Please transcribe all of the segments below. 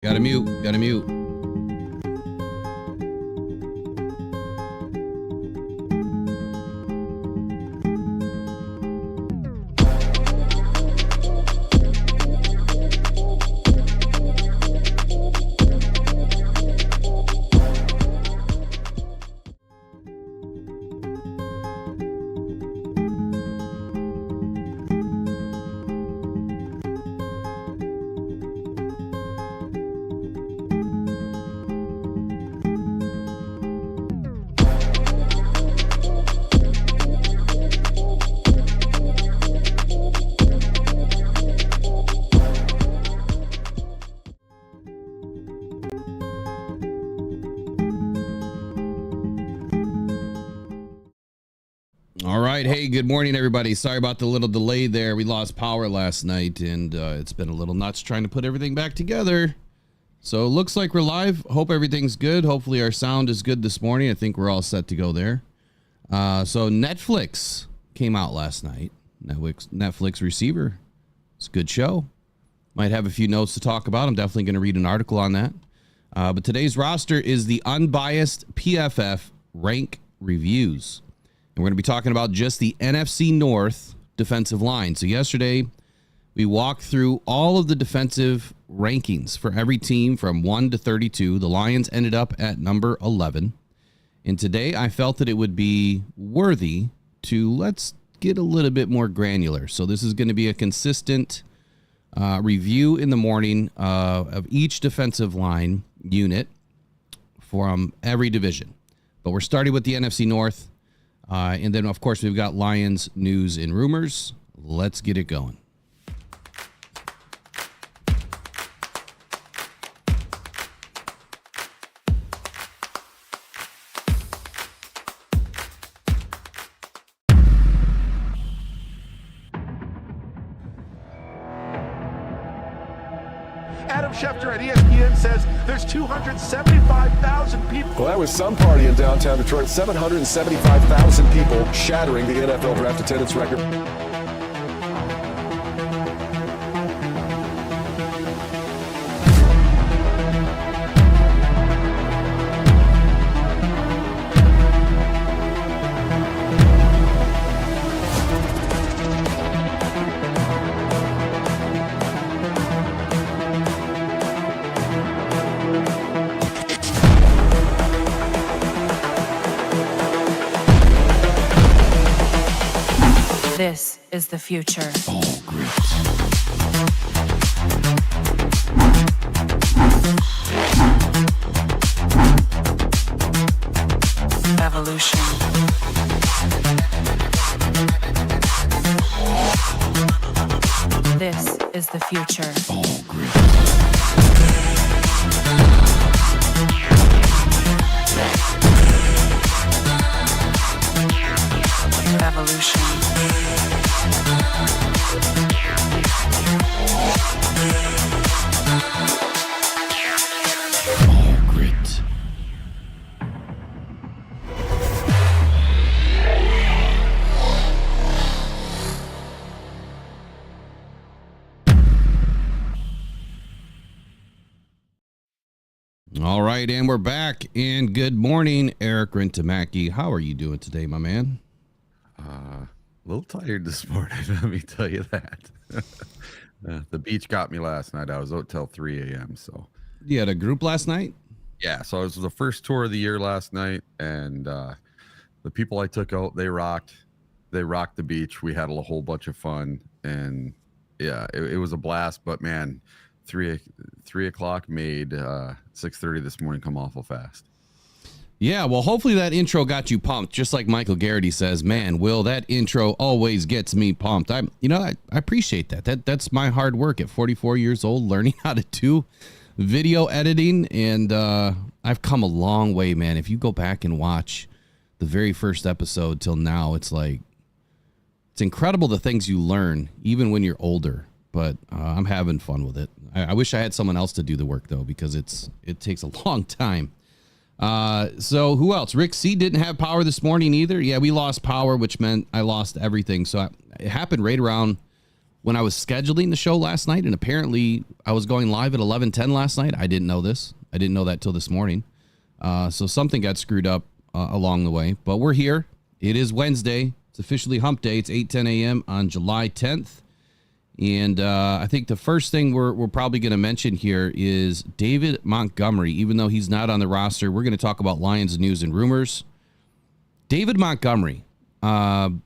Gotta mute. All right. Hey, good morning, everybody. Sorry about the little delay there. We lost power last night, and it's been a little nuts trying to put everything back together. So it looks like we're live. Hope everything's good. Hopefully our sound is good this morning. I think we're all set to go there. So Netflix came out last night. Netflix Receiver. It's a good show. Might have a few notes to talk about. I'm definitely going to read an article on that. But today's roster is the unbiased PFF rank reviews. And we're going to be talking about just the NFC North defensive line. So yesterday, we walked through all of the defensive rankings for every team from 1 to 32. The Lions ended up at number 11. And today, I felt that it would be worthy to let's get a little bit more granular. So this is going to be a consistent review in the morning of each defensive line unit from every division. But we're starting with the NFC North. And then, of course, we've got Lions news and rumors. Let's get it going. Adam Schefter at ESPN says there's 275,000 people. Well, that was some party in downtown Detroit. 775,000 people shattering the NFL draft attendance record. This is the future. All grit. Evolution. This is the future. All grit. Evolution. All grit. All right, and we're back. And good morning, Eric Rentamaki. How are you doing today, my man? A little tired this morning, let me tell you that. The beach got me last night. I was out till 3 a.m. So You had a group last night? yeah, so it was the first tour of the year last night, and the people I took out, they rocked the beach. We had a whole bunch of fun, and yeah, it was a blast. But man, 3 o'clock made 6:30 this morning come awful fast. Yeah, well, hopefully that intro got you pumped. Just like Michael Garrity says, man, Will, that intro always gets me pumped. I appreciate that. That's my hard work at 44 years old, learning how to do video editing. And I've come a long way, man. If you go back and watch the very first episode till now, it's incredible the things you learn, even when you're older. But I'm having fun with it. I wish I had someone else to do the work, though, because it takes a long time. So who else? Rick C didn't have power this morning either. Yeah, we lost power, which meant I lost everything. So it happened right around when I was scheduling the show last night, and apparently I was going live at 11:10 last night. I didn't know this. I didn't know that till this morning. So something got screwed up along the way. But we're here. It is Wednesday. It's officially hump day. It's 8:10 a.m. on July 10th. And I think the first thing we're probably going to mention here is David Montgomery. Even though he's not on the roster, we're going to talk about Lions news and rumors. David Montgomery, viral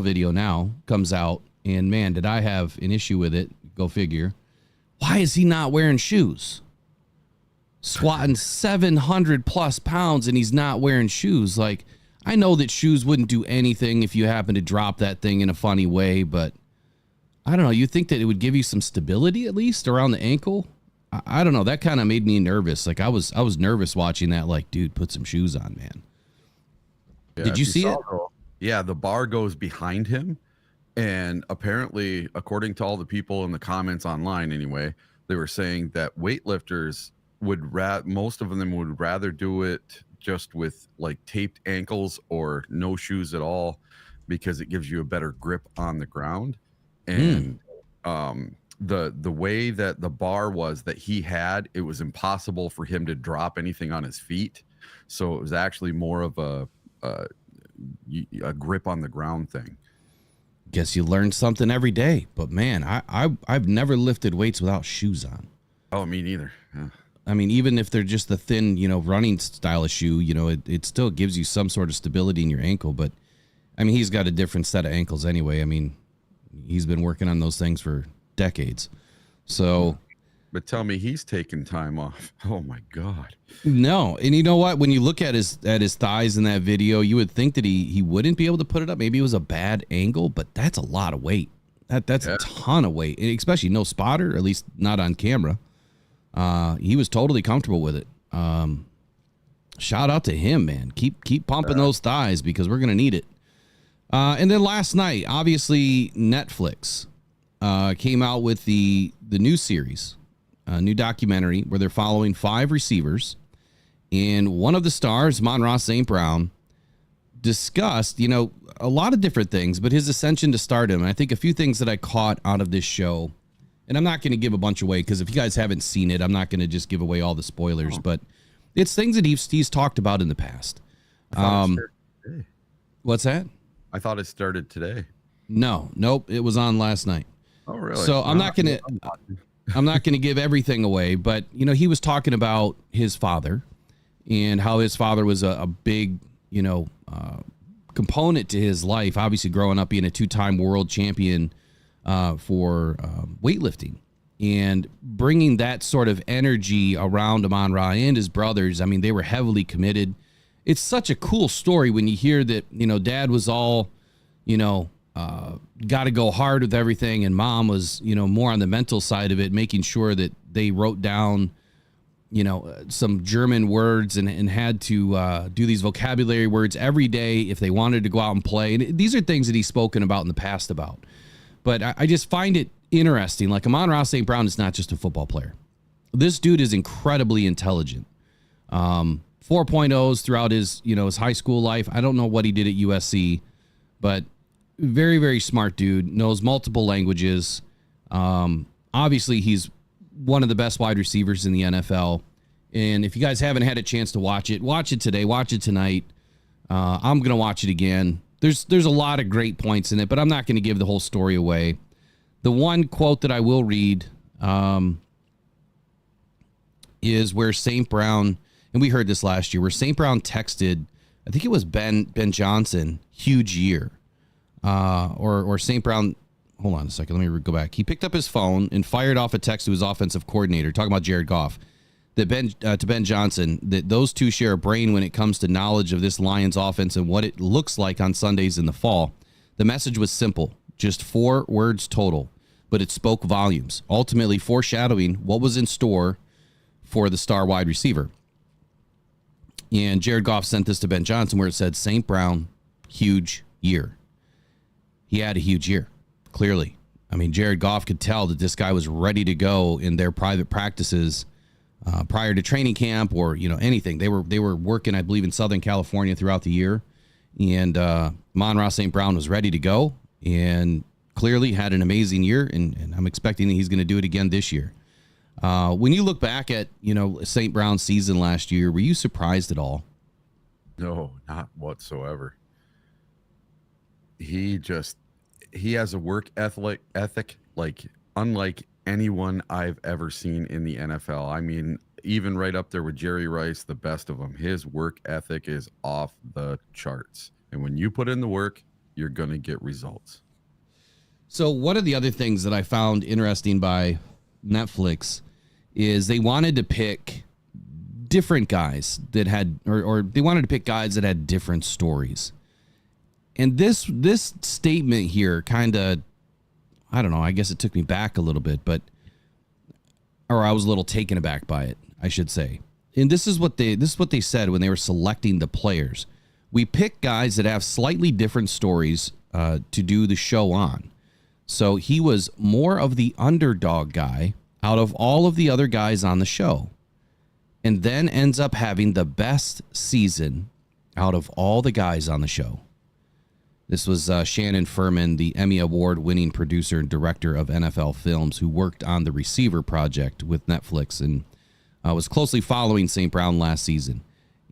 video now comes out. And man, did I have an issue with it. Go figure. Why is he not wearing shoes? Squatting 700 plus pounds and he's not wearing shoes. Like, I know that shoes wouldn't do anything if you happen to drop that thing in a funny way, but I don't know. You think that it would give you some stability at least around the ankle? I don't know. That kind of made me nervous. Like I was nervous watching that. Like, dude, put some shoes on, man. Yeah, Did you see it? Yeah, the bar goes behind him. And apparently, according to all the people in the comments online anyway, they were saying that weightlifters most of them would rather do it just with like taped ankles or no shoes at all because it gives you a better grip on the ground. And the way that the bar was that he had, it was impossible for him to drop anything on his feet. So it was actually more of a grip on the ground thing. Guess you learn something every day. But man, I've never lifted weights without shoes on. Oh, me neither. Yeah. I mean, even if they're just the thin, running style of shoe, it still gives you some sort of stability in your ankle. But I mean, he's got a different set of ankles anyway. I mean, he's been working on those things for decades. So, but tell me he's taking time off. Oh my God. No. And you know what? When you look at his thighs in that video, you would think that he wouldn't be able to put it up. Maybe it was a bad angle, but that's a lot of weight. That's a ton of weight, especially no spotter, or at least not on camera. He was totally comfortable with it. Shout out to him, man. Keep pumping those thighs because we're going to need it. And then last night, obviously Netflix came out with the new series, a new documentary where they're following 5 receivers. And one of the stars, Amon-Ra St. Brown, discussed, a lot of different things, but his ascension to stardom. And I think a few things that I caught out of this show, and I'm not going to give a bunch away because if you guys haven't seen it, I'm not going to just give away all the spoilers, but it's things that he's talked about in the past. What's that? I thought it started today. Nope. It was on last night. Oh, really? So I'm not going to give everything away, but he was talking about his father and how his father was a big, component to his life. Obviously growing up being a 2-time world champion for weightlifting and bringing that sort of energy around Amon-Ra and his brothers. I mean, they were heavily committed. It's such a cool story when you hear that, dad was all, got to go hard with everything. And mom was, more on the mental side of it, making sure that they wrote down, some German words and had to do these vocabulary words every day if they wanted to go out and play. And these are things that he's spoken about in the past about. But I just find it interesting. Like Amon-Ra St. Brown is not just a football player. This dude is incredibly intelligent. 4.0s throughout his high school life. I don't know what he did at USC, but very, very smart dude, knows multiple languages. Obviously he's one of the best wide receivers in the NFL. And if you guys haven't had a chance to watch it today, watch it tonight. I'm going to watch it again. There's a lot of great points in it, but I'm not going to give the whole story away. The one quote that I will read is where St. Brown, and we heard this last year, where St. Brown texted, I think it was Ben Johnson, huge year. Or St. Brown, hold on a second, let me go back. He picked up his phone and fired off a text to his offensive coordinator, talking about Jared Goff, that to Ben Johnson, that those two share a brain when it comes to knowledge of this Lions offense and what it looks like on Sundays in the fall. The message was simple, just 4 words total, but it spoke volumes, ultimately foreshadowing what was in store for the star wide receiver. And Jared Goff sent this to Ben Johnson where it said, St. Brown, huge year. He had a huge year, clearly. I mean, Jared Goff could tell that this guy was ready to go in their private practices prior to training camp or, anything. They were working, I believe, in Southern California throughout the year. And Amon-Ra St. Brown was ready to go. And clearly had an amazing year, and I'm expecting that he's going to do it again this year. When you look back at, St. Brown's season last year, were you surprised at all? No, not whatsoever. He has a work ethic like unlike anyone I've ever seen in the NFL. I mean, even right up there with Jerry Rice, the best of them. His work ethic is off the charts. And when you put in the work, you're going to get results. So one of the other things that I found interesting by Netflix is they wanted to pick different guys that had, or they wanted to pick guys that had different stories. And this statement here kind of, I don't know, I guess it took me back a little bit, or I was a little taken aback by it, I should say. And this is what they said when they were selecting the players. We pick guys that have slightly different stories to do the show on. So he was more of the underdog guy out of all of the other guys on the show, and then ends up having the best season out of all the guys on the show. This was Shannon Furman, the Emmy Award-winning producer and director of NFL films, who worked on the Receiver project with Netflix and was closely following St. Brown last season.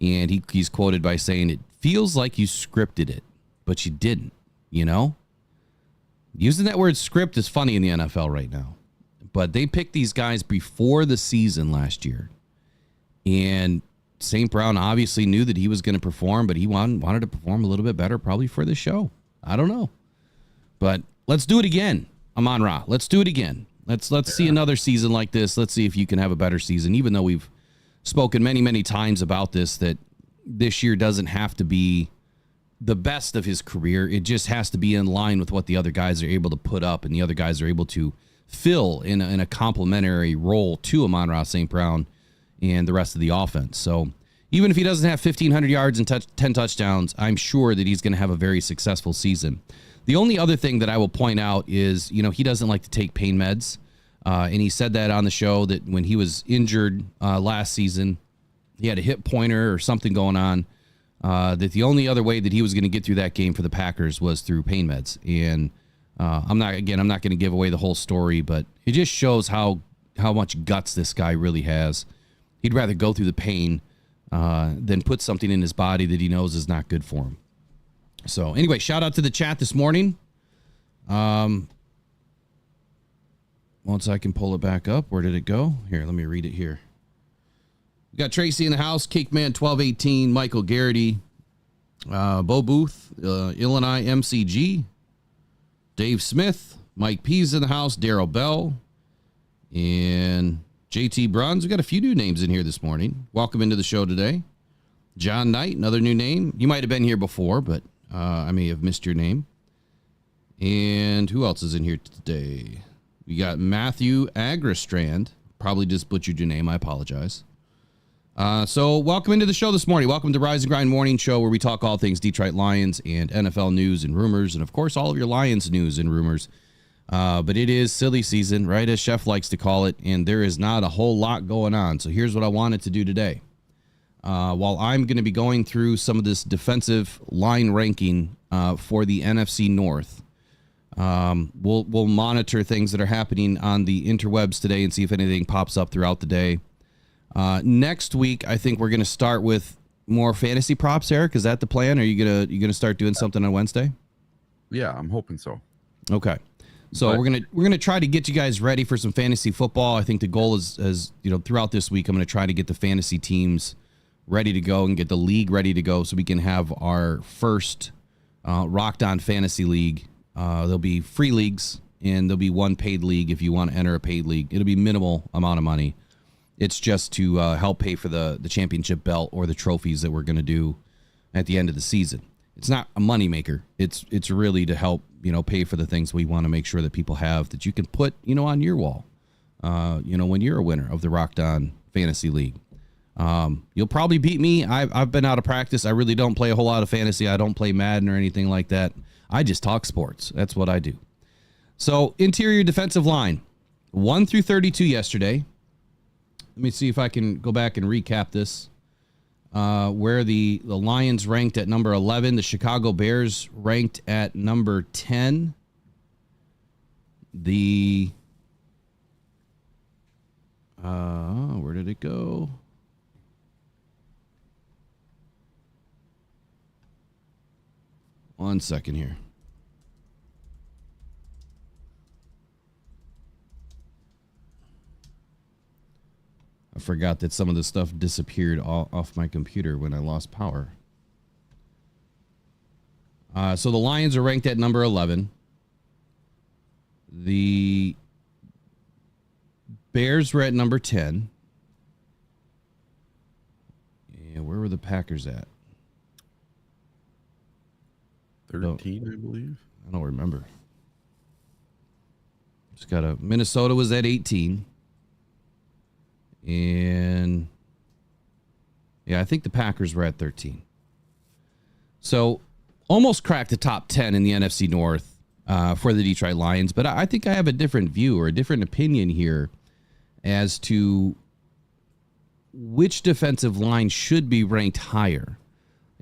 And he's quoted by saying, "It feels like you scripted it, but you didn't, Using that word script is funny in the NFL right now. But they picked these guys before the season last year. And St. Brown obviously knew that he was going to perform, but he wanted to perform a little bit better probably for the show. I don't know. But let's do it again, Amon-Ra. Let's do it again. Let's see another season like this. Let's see if you can have a better season, even though we've spoken many, many times about this, that this year doesn't have to be the best of his career. It just has to be in line with what the other guys are able to put up and the other guys are able to fill in a complementary role to Amon-Ra St. Brown and the rest of the offense. So even if he doesn't have 1,500 yards and 10 touchdowns, I'm sure that he's going to have a very successful season. The only other thing that I will point out is, he doesn't like to take pain meds. And he said that on the show that when he was injured last season, he had a hip pointer or something going on, that the only other way that he was going to get through that game for the Packers was through pain meds. And I'm not going to give away the whole story, but it just shows how much guts this guy really has. He'd rather go through the pain than put something in his body that he knows is not good for him. So anyway, shout out to the chat this morning. Once I can pull it back up, where did it go? Here, let me read it here. We got Tracy in the house, Cakeman 1218, Michael Garrity, Bo Booth, Illinois MCG, Dave Smith, Mike P's in the house, Daryl Bell, and JT Bruns. We got a few new names in here this morning. Welcome into the show today. John Knight, another new name. You might have been here before, but I may have missed your name. And who else is in here today? We got Matthew Agristrand. Probably just butchered your name. I apologize. So welcome into the show this morning. Welcome to Rise and Grind Morning Show, where we talk all things Detroit Lions and NFL news and rumors, and of course all of your Lions news and rumors. But it is silly season, right, as Chef likes to call it, and there is not a whole lot going on. So here's what I wanted to do today. While I'm going to be going through some of this defensive line ranking for the NFC North, we'll monitor things that are happening on the interwebs today and see if anything pops up throughout the day. Next week, I think we're going to start with more fantasy props. Eric, is that the plan? Are you gonna start doing something on Wednesday? Yeah, I'm hoping so. Okay. So we're gonna try to get you guys ready for some fantasy football. I think the goal is throughout this week I'm gonna try to get the fantasy teams ready to go and get the league ready to go so we can have our first Rocked On Fantasy League. There'll be free leagues and there'll be one paid league if you want to enter a paid league. It'll be minimal amount of money. It's just to help pay for the championship belt or the trophies that we're gonna do at the end of the season. It's not a moneymaker. It's really to help, pay for the things we want to make sure that people have that you can put, on your wall, when you're a winner of the Rocked On Fantasy League. You'll probably beat me. I've been out of practice. I really don't play a whole lot of fantasy. I don't play Madden or anything like that. I just talk sports. That's what I do. So interior defensive line, 1 through 32 yesterday. Let me see if I can go back and recap this. Where the Lions ranked at number 11, the Chicago Bears ranked at number 10, The where did it go? One second here. I forgot that some of the stuff disappeared off my computer when I lost power. So the Lions are ranked at number 11. The Bears were at number 10. And where were the Packers at? 13, I believe. I don't remember. Just got a Minnesota was at 18. And yeah, I think the Packers were at 13. So almost cracked the top 10 in the NFC North for the Detroit Lions. But I think I have a different view or a different opinion here as to which defensive line should be ranked higher.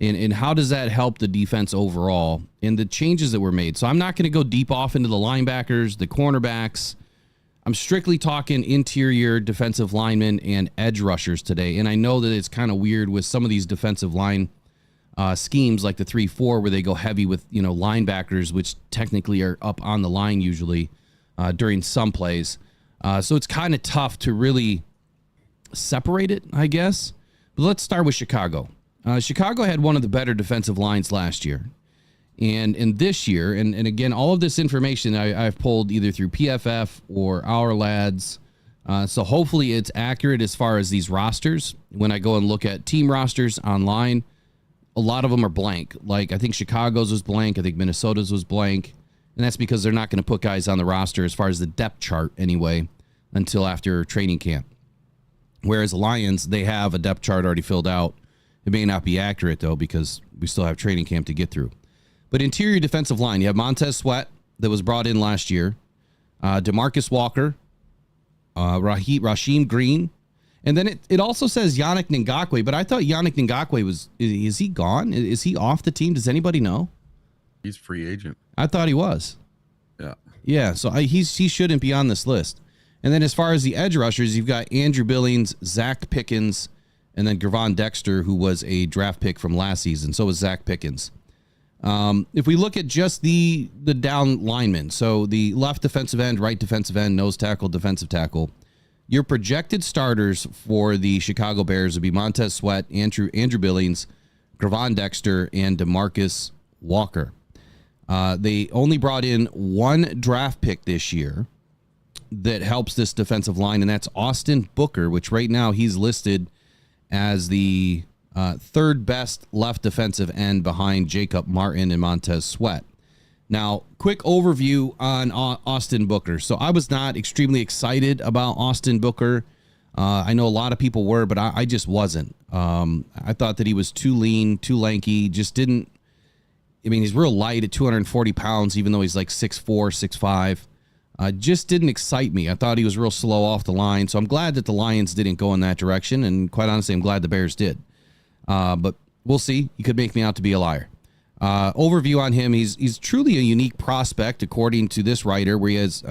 And how does that help the defense overall and the changes that were made? So I'm not going to go deep off into the linebackers, the cornerbacks. I'm strictly talking interior defensive linemen and edge rushers today. And I know that it's kind of weird with some of these defensive line schemes like the 3-4 where they go heavy with, linebackers, which technically are up on the line usually during some plays. So it's kind of tough to really separate it, I guess. But let's start with Chicago. Chicago had one of the better defensive lines last year. And in this year, and again, all of this information I've pulled either through PFF or Our Lads. So hopefully it's accurate as far as these rosters. When I go and look at team rosters online, a lot of them are blank. Like I think Chicago's was blank. I think Minnesota's was blank. And that's because they're not going to put guys on the roster as far as the depth chart anyway until after training camp. Whereas the Lions, they have a depth chart already filled out. It may not be accurate, though, because we still have training camp to get through. But interior defensive line, you have Montez Sweat that was brought in last year, DeMarcus Walker, Rasheem Green, and then it also says Yannick Ngakoue, but I thought Yannick Ngakoue is he gone? Is he off the team? Does anybody know? He's free agent. I thought he was. Yeah. Yeah, so he shouldn't be on this list. And then as far as the edge rushers, you've got Andrew Billings, Zach Pickens, and then Gervon Dexter, who was a draft pick from last season. So was Zach Pickens. If we look at just the down linemen, so the left defensive end, right defensive end, nose tackle, defensive tackle, your projected starters for the Chicago Bears would be Montez Sweat, Andrew Billings, Gervon Dexter, and DeMarcus Walker. They only brought in one draft pick this year that helps this defensive line, and that's Austin Booker, which right now he's listed as the third best left defensive end behind Jacob Martin and Montez Sweat. Now, quick overview on Austin Booker. So I was not extremely excited about Austin Booker. I know a lot of people were, but I just wasn't. I thought that he was too lean, too lanky, just didn't. I mean, he's real light at 240 pounds, even though he's like 6'4", 6'5". Just didn't excite me. I thought he was real slow off the line. So I'm glad that the Lions didn't go in that direction. And quite honestly, I'm glad the Bears did. But we'll see. He could make me out to be a liar. Overview on him. He's truly a unique prospect, according to this writer, where he has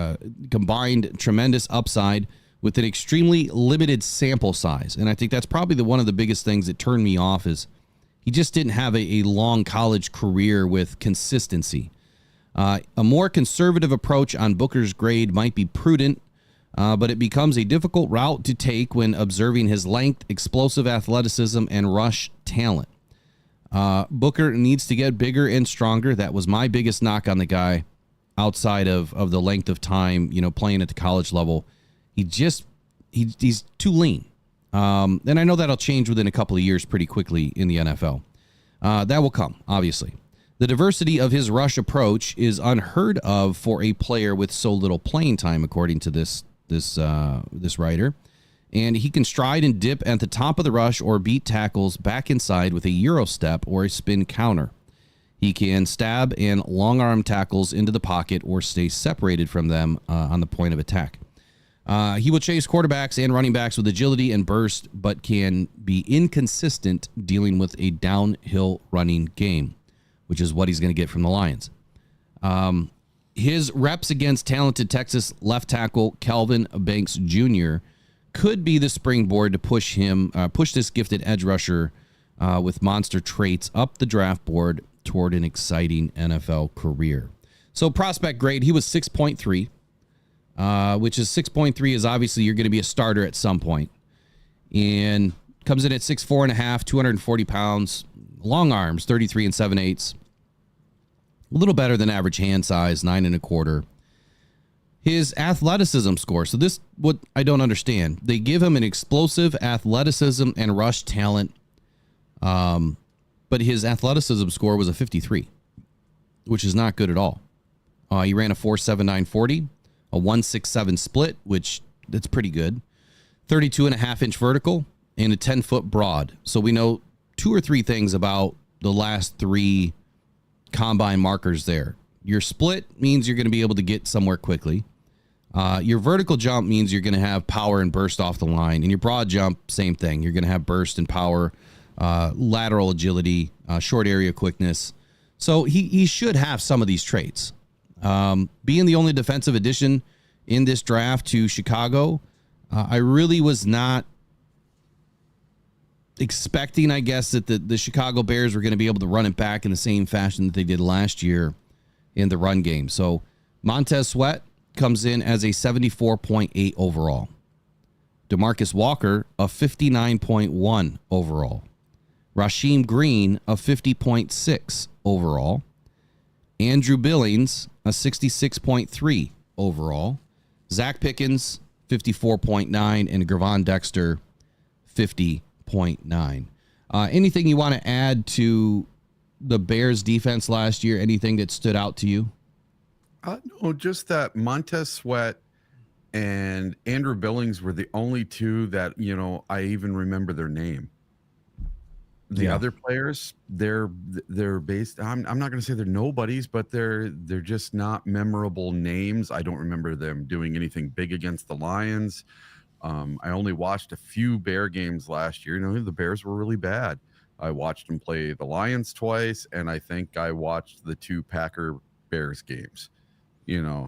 combined tremendous upside with an extremely limited sample size. And I think that's probably one of the biggest things that turned me off is he just didn't have a long college career with consistency. A more conservative approach on Booker's grade might be prudent, but it becomes a difficult route to take when observing his length, explosive athleticism, and rush talent. Booker needs to get bigger and stronger. That was my biggest knock on the guy outside of the length of time, playing at the college level. He's too lean. And I know that'll change within a couple of years pretty quickly in the NFL. That will come, obviously. The diversity of his rush approach is unheard of for a player with so little playing time, according to this writer. And he can stride and dip at the top of the rush or beat tackles back inside with a Euro step or a spin counter. He can stab and long arm tackles into the pocket or stay separated from them on the point of attack. He will chase quarterbacks and running backs with agility and burst, but can be inconsistent dealing with a downhill running game, which is what he's going to get from the Lions. his reps against talented Texas left tackle Kelvin Banks Jr. could be the springboard to push this gifted edge rusher with monster traits up the draft board toward an exciting NFL career. So prospect grade, he was 6.3, which is 6.3 is obviously you're going to be a starter at some point. And comes in at 6'4.5", 240 pounds, long arms, 33 7/8. A little better than average hand size, 9 1/4. His athleticism score. So this, what I don't understand. They give him an explosive athleticism and rush talent. But his athleticism score was a 53, which is not good at all. He ran a 4.79 40, a 1.67 split, which that's pretty good. 32.5-inch vertical and a 10-foot broad. So we know 2 or 3 things about the last 3 combine markers there. Your split means you're going to be able to get somewhere quickly. Your vertical jump means you're going to have power and burst off the line. And your broad jump, same thing. You're going to have burst and power, lateral agility, short area quickness. So he should have some of these traits. Being the only defensive addition in this draft to Chicago, I really was not expecting, I guess, that the Chicago Bears were going to be able to run it back in the same fashion that they did last year in the run game. So Montez Sweat comes in as a 74.8 overall. DeMarcus Walker, a 59.1 overall. Rasheem Green, a 50.6 overall. Andrew Billings, a 66.3 overall. Zach Pickens, 54.9, and Gervon Dexter, 50.9. Anything you want to add to the Bears defense last year? Anything that stood out to you? No, just that Montez Sweat and Andrew Billings were the only 2 that, I even remember their name. The other players, they're based. I'm not going to say they're nobodies, but they're just not memorable names. I don't remember them doing anything big against the Lions. I only watched a few Bear games last year. The Bears were really bad. I watched them play the Lions twice, and I think I watched the 2 Packer Bears games.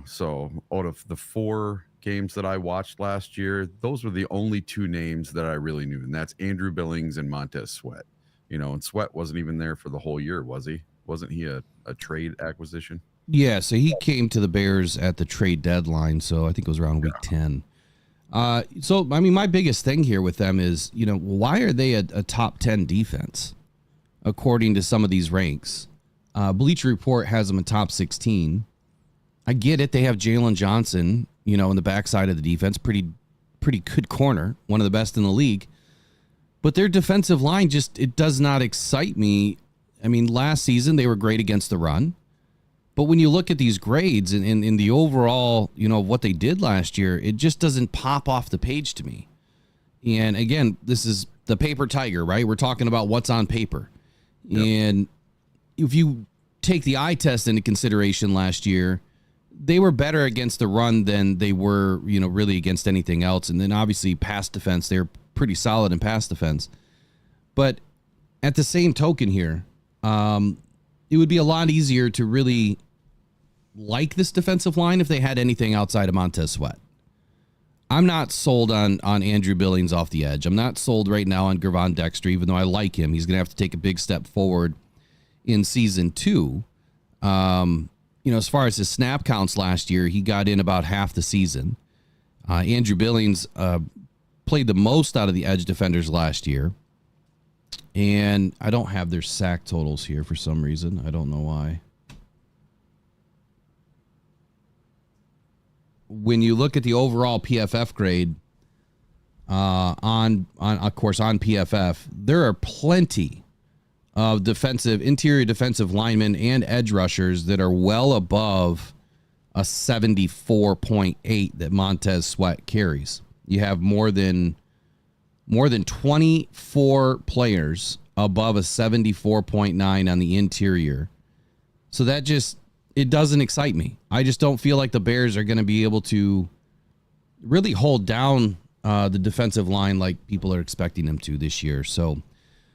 So out of the 4 games that I watched last year, those were the only 2 names that I really knew, and that's Andrew Billings and Montez Sweat. And Sweat wasn't even there for the whole year, was he? Wasn't he a trade acquisition? Yeah, so he came to the Bears at the trade deadline, so I think it was around week 10. So, I mean, my biggest thing here with them is, why are they a top 10 defense, according to some of these ranks? Bleacher Report has them in top 16. I get it. They have Jalen Johnson, in the backside of the defense. Pretty good corner, one of the best in the league. But their defensive line it does not excite me. I mean, last season they were great against the run. But when you look at these grades and in the overall, what they did last year, it just doesn't pop off the page to me. And again, this is the paper tiger, right? We're talking about what's on paper. Yep. And if you take the eye test into consideration last year, they were better against the run than they were, really against anything else. And then obviously pass defense, they're pretty solid in pass defense. But at the same token here, it would be a lot easier to really like this defensive line if they had anything outside of Montez Sweat. I'm not sold on Andrew Billings off the edge. I'm not sold right now on Gervon Dexter, even though I like him. He's going to have to take a big step forward in season 2. As far as his snap counts last year, he got in about half the season. Andrew Billings played the most out of the edge defenders last year. And I don't have their sack totals here for some reason. I don't know why. When you look at the overall PFF grade on PFF, there are plenty of interior defensive linemen and edge rushers that are well above a 74.8 that Montez Sweat carries. You have more than 24 players above a 74.9 on the interior. So it doesn't excite me. I just don't feel like the Bears are going to be able to really hold down the defensive line like people are expecting them to this year. So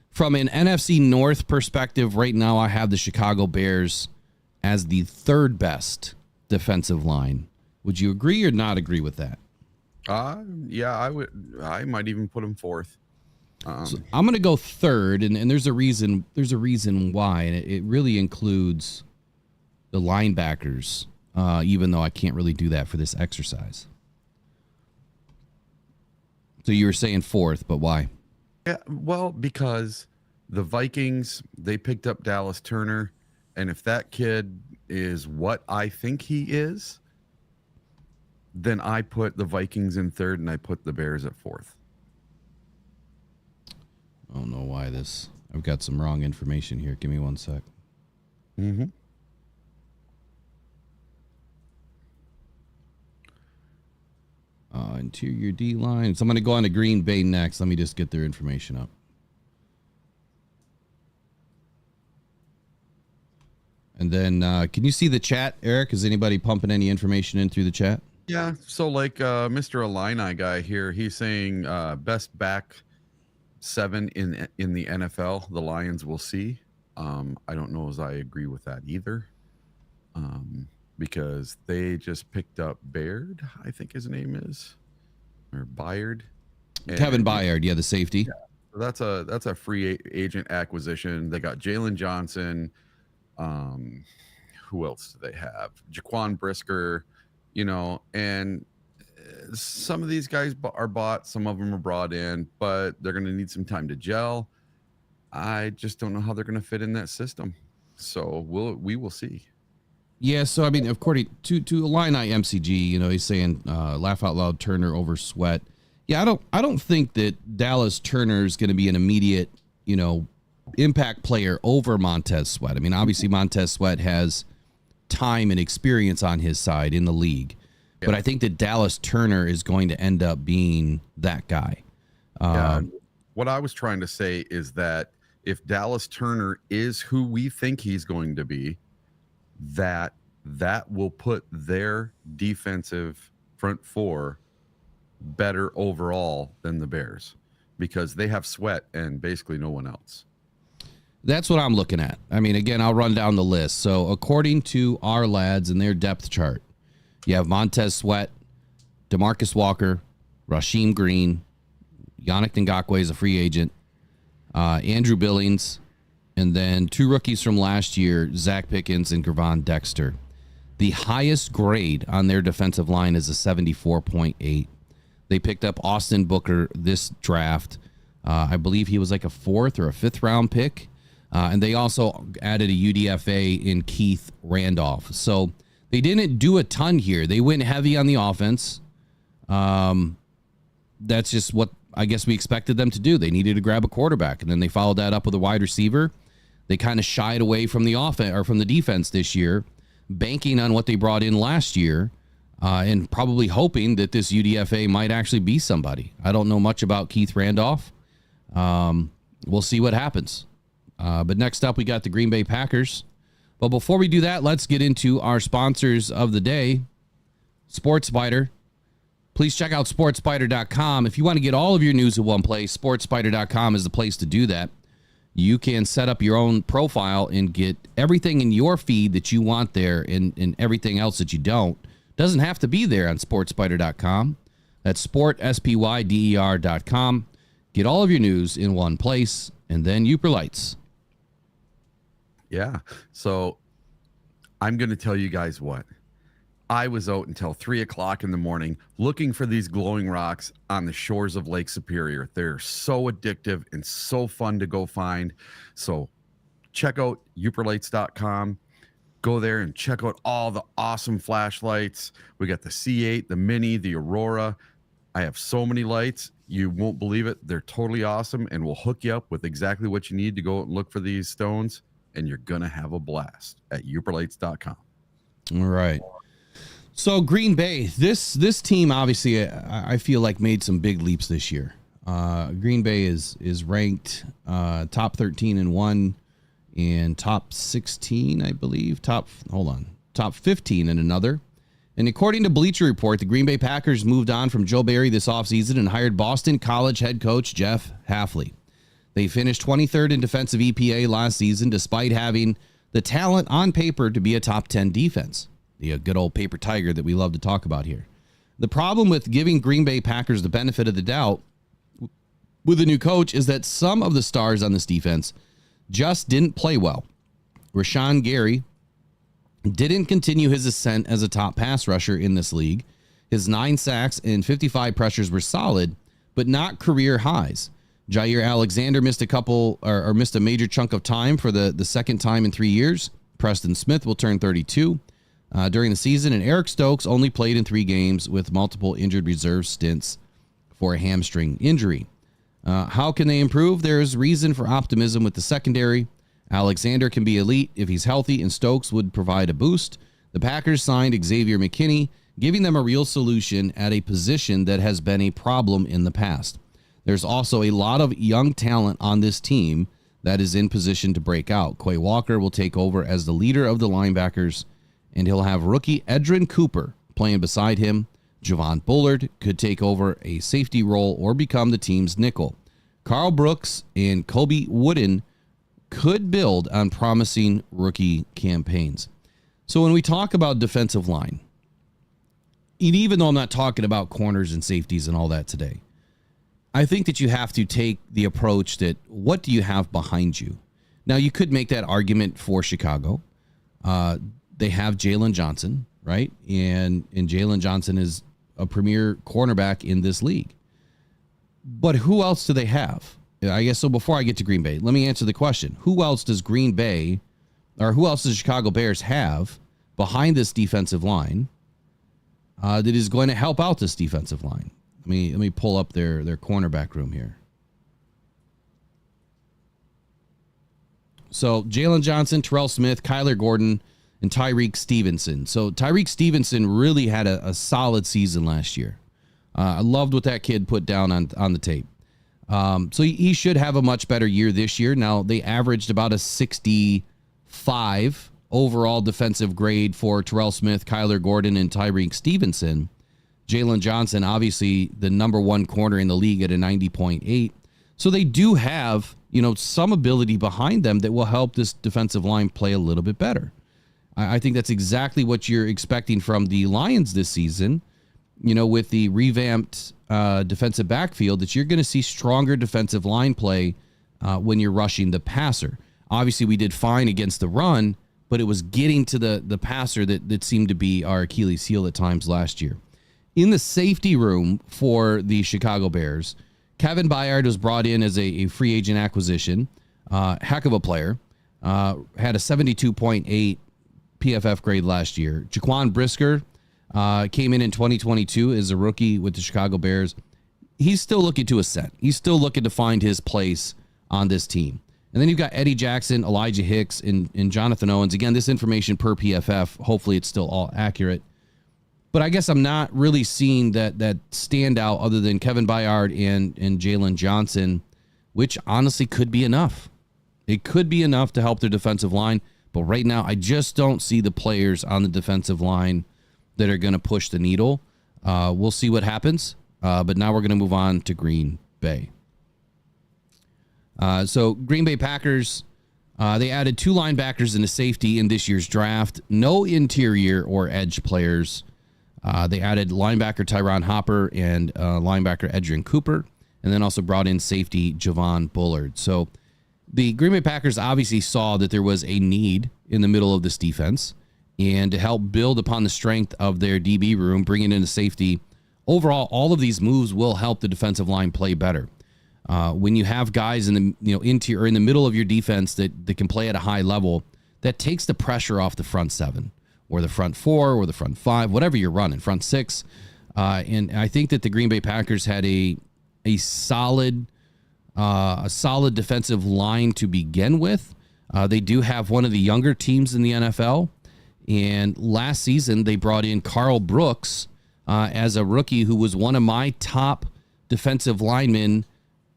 from an NFC North perspective, right now I have the Chicago Bears as the 3rd best defensive line. Would you agree or not agree with that? Yeah, I would. I might even put him fourth. So I'm going to go third, and there's a reason. There's a reason why, and it really includes the linebackers. Even though I can't really do that for this exercise. So you were saying fourth, but why? Yeah, well, because the Vikings, they picked up Dallas Turner, and if that kid is what I think he is, then I put the Vikings in third and I put the Bears at fourth. I don't know why this. I've got some wrong information here. Give me one sec. Mm-hmm. Interior D line. So I'm going to go on to Green Bay next. Let me just get their information up. And then, can you see the chat, Eric? Is anybody pumping any information in through the chat? Yeah. So like Mr. Illini guy here, he's saying best back seven in the NFL. The Lions will see. I don't know as I agree with that either. Because they just picked up Baird, I think his name is, or Byard. Kevin Byard, yeah, the safety. Yeah, so that's a free agent acquisition. They got Jalen Johnson. Who else do they have? Jaquan Brisker, and some of these guys are bought, some of them are brought in, but they're going to need some time to gel. I just don't know how they're going to fit in that system. So we will see. Yeah, so I mean, according to Illini MCG, he's saying laugh out loud Turner over Sweat. Yeah, I don't think that Dallas Turner is going to be an immediate, impact player over Montez Sweat. I mean, obviously Montez Sweat has time and experience on his side in the league, but I think that Dallas Turner is going to end up being that guy. What I was trying to say is that if Dallas Turner is who we think he's going to be, that will put their defensive front four better overall than the Bears, because they have Sweat and basically no one else. That's what I'm looking at. I mean, again, I'll run down the list. So according to our lads and their depth chart, you have Montez Sweat, DeMarcus Walker, Rasheem Green, Yannick Ngakoue is a free agent, Andrew Billings, and then two rookies from last year, Zach Pickens and Gervon Dexter. The highest grade on their defensive line is a 74.8. They picked up Austin Booker this draft. I believe he was like a 4th or a 5th round pick. And they also added a UDFA in Keith Randolph. So they didn't do a ton here. They went heavy on the offense. That's just what I guess we expected them to do. They needed to grab a quarterback, and then they followed that up with a wide receiver. They kind of shied away from the offense or from the defense this year, banking on what they brought in last year, and probably hoping that this UDFA might actually be somebody. I don't know much about Keith Randolph. We'll see what happens. But next up, we got the Green Bay Packers. But before we do that, let's get into our sponsors of the day, SportsSpider. Please check out SportsSpider.com. If you want to get all of your news in one place, SportsSpider.com is the place to do that. You can set up your own profile and get everything in your feed that you want there, and everything else that you don't. Doesn't have to be there on SportsSpider.com. That's SportSPYDER.com. Get all of your news in one place, and then Uper Lights. Yeah. So I'm going to tell you guys what. I was out until 3 o'clock in the morning looking for these glowing rocks on the shores of Lake Superior. They're so addictive and so fun to go find. So check out uperlights.com. Go there and check out all the awesome flashlights. We got the C8, the Mini, the Aurora. I have so many lights. You won't believe it. They're totally awesome, and we'll hook you up with exactly what you need to go and look for these stones, and you're going to have a blast at uperlights.com. All right. So Green Bay, this team obviously I feel like made some big leaps this year. Green Bay is ranked top 13 in one, and top 16, I believe. Top 15 in another. And according to Bleacher Report, the Green Bay Packers moved on from Joe Barry this offseason and hired Boston College head coach Jeff Hafley. They finished 23rd in defensive EPA last season, despite having the talent on paper to be a top 10 defense. the good old paper tiger that we love to talk about here. The problem with giving Green Bay Packers the benefit of the doubt with a new coach is that some of the stars on this defense just didn't play well. Rashawn Gary didn't continue his ascent as a top pass rusher in this league. His 9 sacks and 55 pressures were solid, but not career highs. Jair Alexander missed a major chunk of time for the second time in 3 years. Preston Smith will turn 32 during the season, and Eric Stokes only played in 3 games with multiple injured reserve stints for a hamstring injury. How can they improve? There's reason for optimism with the secondary. Alexander can be elite if he's healthy, and Stokes would provide a boost. The Packers signed Xavier McKinney, giving them a real solution at a position that has been a problem in the past. There's also a lot of young talent on this team that is in position to break out. Quay Walker will take over as the leader of the linebackers, and he'll have rookie Edrin Cooper playing beside him. Javon Bullard could take over a safety role or become the team's nickel. Carl Brooks and Kobe Wooden could build on promising rookie campaigns. So when we talk about defensive line, and even though I'm not talking about corners and safeties and all that today, I think that you have to take the approach that what do you have behind you? Now, you could make that argument for Chicago. They have Jalen Johnson, right? And Jalen Johnson is a premier cornerback in this league. But who else do they have? I guess so. Before I get to Green Bay, let me answer the question. Who else does Green Bay, or who else does the Chicago Bears have behind this defensive line that is going to help out this defensive line? Let me pull up their cornerback room here. So Jalen Johnson, Terrell Smith, Kyler Gordon, and Tyreek Stevenson. So Tyreek Stevenson really had a solid season last year. I loved what that kid put down on the tape. So he should have a much better year this year. Now, they averaged about a 65 overall defensive grade for Terrell Smith, Kyler Gordon, and Tyreek Stevenson. Jalen Johnson, obviously the number 1 corner in the league at a 90.8. So they do have, some ability behind them that will help this defensive line play a little bit better. I think that's exactly what you're expecting from the Lions this season, with the revamped defensive backfield, that you're going to see stronger defensive line play when you're rushing the passer. Obviously, we did fine against the run, but it was getting to the passer that seemed to be our Achilles heel at times last year. In the safety room for the Chicago Bears, Kevin Byard was brought in as a free agent acquisition. Heck of a player. Had a 72.8 PFF grade last year. Jaquan Brisker came in 2022 as a rookie with the Chicago Bears. He's still looking to ascend. He's still looking to find his place on this team. And then you've got Eddie Jackson, Elijah Hicks, and Jonathan Owens. Again, this information per PFF. Hopefully it's still all accurate. But I guess I'm not really seeing that standout other than Kevin Byard and Jalen Johnson, which honestly could be enough. It could be enough to help their defensive line. But right now, I just don't see the players on the defensive line that are going to push the needle. We'll see what happens. But now we're going to move on to Green Bay. So Green Bay Packers, they added 2 linebackers and a safety in this year's draft. No interior or edge players. They added linebacker Tyron Hopper and linebacker Edrin Cooper, and then also brought in safety Javon Bullard. So the Green Bay Packers obviously saw that there was a need in the middle of this defense, and to help build upon the strength of their DB room, bringing in a safety. Overall, all of these moves will help the defensive line play better. When you have guys in the interior or in the middle of your defense that can play at a high level, that takes the pressure off the front 7 or the front 4 or the front 5, whatever you're running, front 6. And I think that the Green Bay Packers had a solid defensive line to begin with. They do have one of the younger teams in the NFL. And last season, they brought in Carl Brooks as a rookie who was one of my top defensive linemen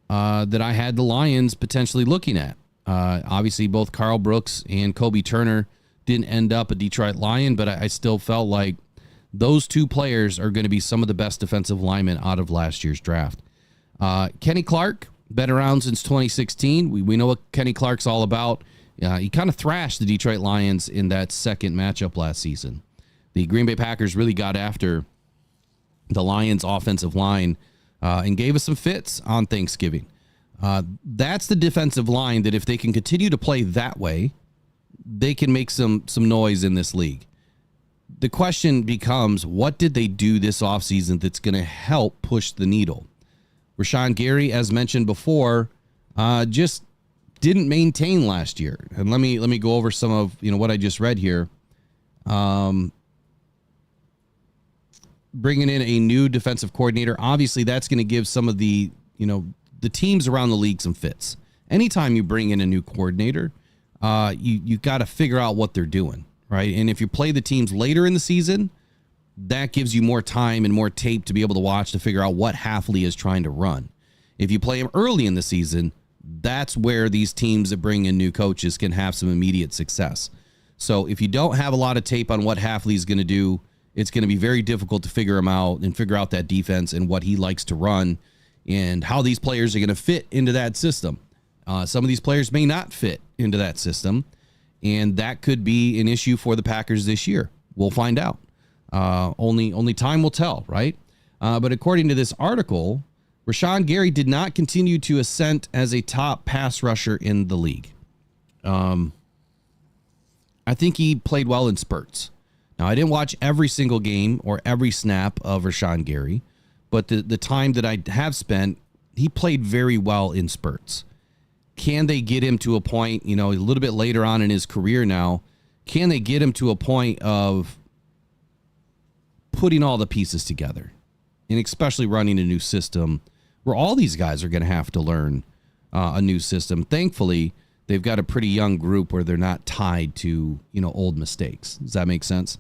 that I had the Lions potentially looking at. Obviously, both Carl Brooks and Kobe Turner didn't end up a Detroit Lion, but I still felt like those 2 players are going to be some of the best defensive linemen out of last year's draft. Kenny Clark, been around since 2016. We know what Kenny Clark's all about. He kind of thrashed the Detroit Lions in that second matchup last season. The Green Bay Packers really got after the Lions' offensive line and gave us some fits on Thanksgiving. That's the defensive line that if they can continue to play that way, they can make some noise in this league. The question becomes, what did they do this offseason that's going to help push the needle? Rashawn Gary, as mentioned before, just didn't maintain last year. And let me go over some of what I just read here. Bringing in a new defensive coordinator, obviously that's going to give some of the teams around the league some fits. Anytime you bring in a new coordinator, you got to figure out what they're doing, right? And if you play the teams later in the season, that gives you more time and more tape to be able to watch to figure out what Hafley is trying to run. If you play them early in the season, that's where these teams that bring in new coaches can have some immediate success. So if you don't have a lot of tape on what Hafley is going to do, it's going to be very difficult to figure him out and figure out that defense and what he likes to run and how these players are going to fit into that system. Some of these players may not fit into that system, and that could be an issue for the Packers this year. We'll find out. Only time will tell, right? But according to this article, Rashawn Gary did not continue to ascend as a top pass rusher in the league. I think he played well in spurts. Now, I didn't watch every single game or every snap of Rashawn Gary, but the time that I have spent, he played very well in spurts. Can they get him to a point, a little bit later on in his career now, can they get him to a point of putting all the pieces together, and especially running a new system where all these guys are going to have to learn a new system? Thankfully, they've got a pretty young group where they're not tied to, old mistakes. Does that make sense?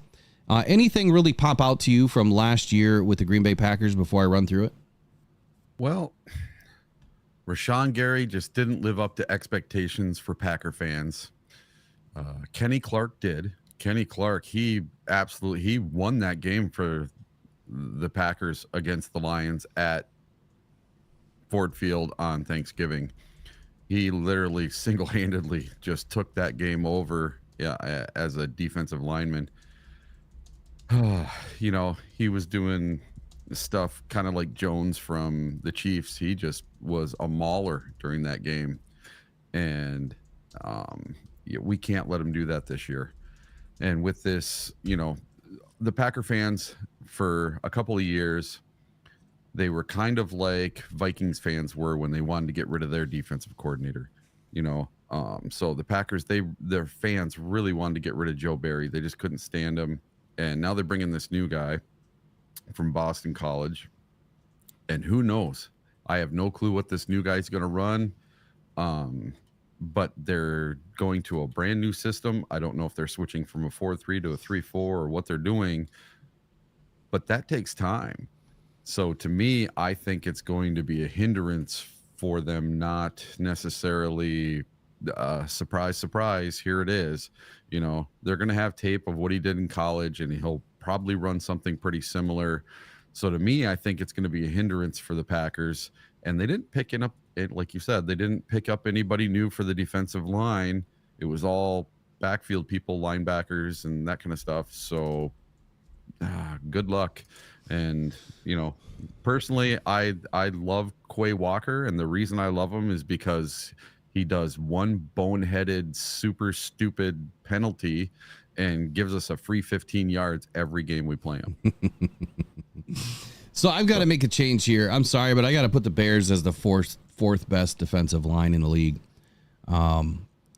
Anything really pop out to you from last year with the Green Bay Packers before I run through it? Well, Rashawn Gary just didn't live up to expectations for Packer fans. Kenny Clark did. Kenny Clark, he won that game for the Packers against the Lions at Ford Field on Thanksgiving. He literally single-handedly just took that game over as a defensive lineman. He was doing stuff kind of like Jones from the Chiefs. He just was a mauler during that game. And we can't let him do that this year. And with this, the Packer fans for a couple of years, they were kind of like Vikings fans were when they wanted to get rid of their defensive coordinator, so the Packers, their fans really wanted to get rid of Joe Barry. They just couldn't stand him. And now they're bringing this new guy from Boston College. And who knows? I have no clue what this new guy's going to run. But they're going to a brand new system. I don't know if they're switching from a 4-3 to a 3-4 or what they're doing, but that takes time. So to me, I think it's going to be a hindrance for them, not necessarily surprise, here it is. They're going to have tape of what he did in college, and he'll probably run something pretty similar. So to me, I think it's going to be a hindrance for the Packers. And they didn't pick up, like you said, they didn't pick up anybody new for the defensive line. It was all backfield people, linebackers, and that kind of stuff. So good luck. And, personally, I love Quay Walker. And the reason I love him is because he does one boneheaded, super stupid penalty and gives us a free 15 yards every game we play him. So I've got to make a change here. I'm sorry, but I got to put the Bears as the fourth best defensive line in the league. I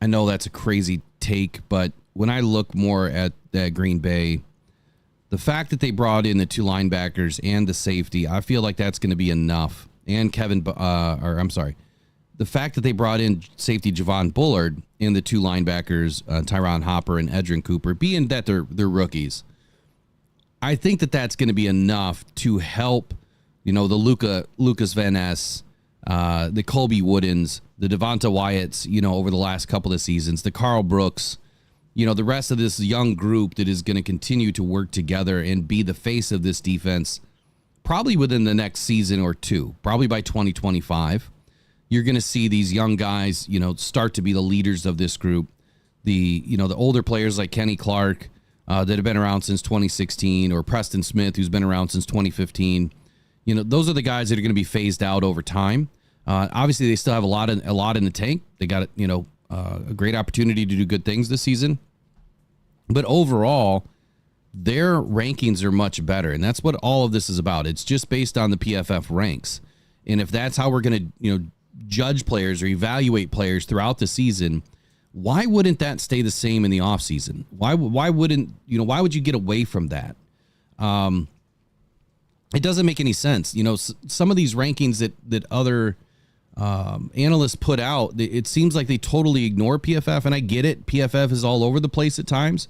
know that's a crazy take, but when I look more at that Green Bay, the fact that they brought in the two linebackers and the safety, I feel like that's going to be enough. And the fact that they brought in safety Javon Bullard and the two linebackers, Tyron Hopper and Edrin Cooper, being that they're rookies, I think that that's going to be enough to help, the Lucas Van Ness, the Colby Woodens, the Devonta Wyatts, over the last couple of seasons, the Carl Brooks, the rest of this young group that is going to continue to work together and be the face of this defense probably within the next season or two, probably by 2025. You're going to see these young guys, start to be the leaders of this group. The older players like Kenny Clark, that have been around since 2016, or Preston Smith, who's been around since 2015. You know, those are the guys that are going to be phased out over time. Obviously, they still have a lot in the tank. They got, a great opportunity to do good things this season. But overall, their rankings are much better, and that's what all of this is about. It's just based on the PFF ranks. And if that's how we're going to, judge players or evaluate players throughout the season, why wouldn't that stay the same in the offseason? Why would you get away from that? It doesn't make any sense. Some of these rankings that other analysts put out, it seems like they totally ignore PFF, and I get it. PFF is all over the place at times,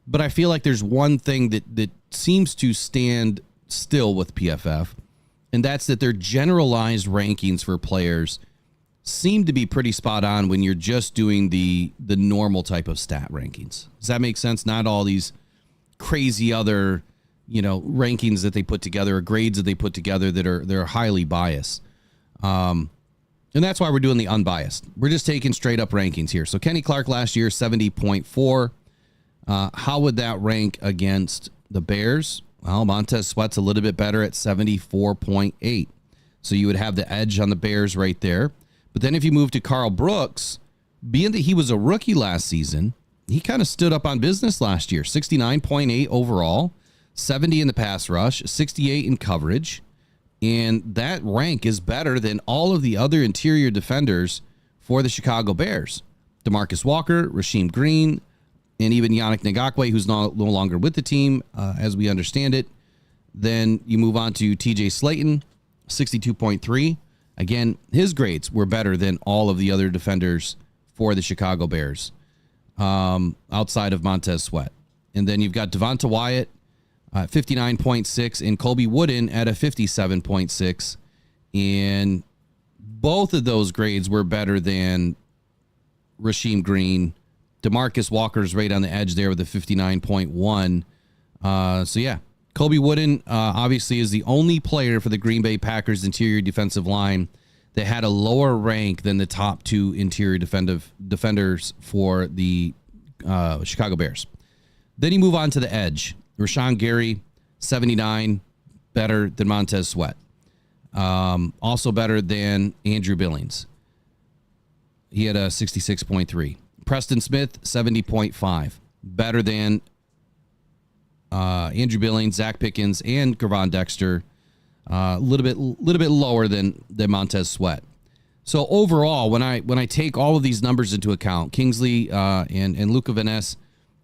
but I feel like there's one thing that seems to stand still with PFF, and that's that their generalized rankings for players seem to be pretty spot on when you're just doing the normal type of stat rankings. Does that make sense? Not all these crazy other, rankings that they put together or grades that they put together they're highly biased. And that's why we're doing the unbiased. We're just taking straight up rankings here. So Kenny Clark last year, 70.4. How would that rank against the Bears? Well, Montez Sweat's a little bit better at 74.8. So you would have the edge on the Bears right there. But then if you move to Carl Brooks, being that he was a rookie last season, he kind of stood up on business last year. 69.8 overall, 70 in the pass rush, 68 in coverage. And that rank is better than all of the other interior defenders for the Chicago Bears. DeMarcus Walker, Rasheem Green, and even Yannick Ngakoue, who's no longer with the team, as we understand it. Then you move on to TJ Slayton, 62.3. Again, his grades were better than all of the other defenders for the Chicago Bears, outside of Montez Sweat. And then you've got Devonta Wyatt, 59.6, and Colby Wooden at a 57.6. And both of those grades were better than Rasheem Green. DeMarcus Walker's right on the edge there with a 59.1. So, yeah. Colby Wooden obviously is the only player for the Green Bay Packers interior defensive line that had a lower rank than the top two interior defenders for the Chicago Bears. Then you move on to the edge. Rashawn Gary, 79, better than Montez Sweat. Also better than Andrew Billings. He had a 66.3. Preston Smith, 70.5. Better than Andrew Billings, Zach Pickens, and Gervon Dexter. A little bit lower than Montez Sweat. So overall, when I take all of these numbers into account, Kingsley and Luca Van Ness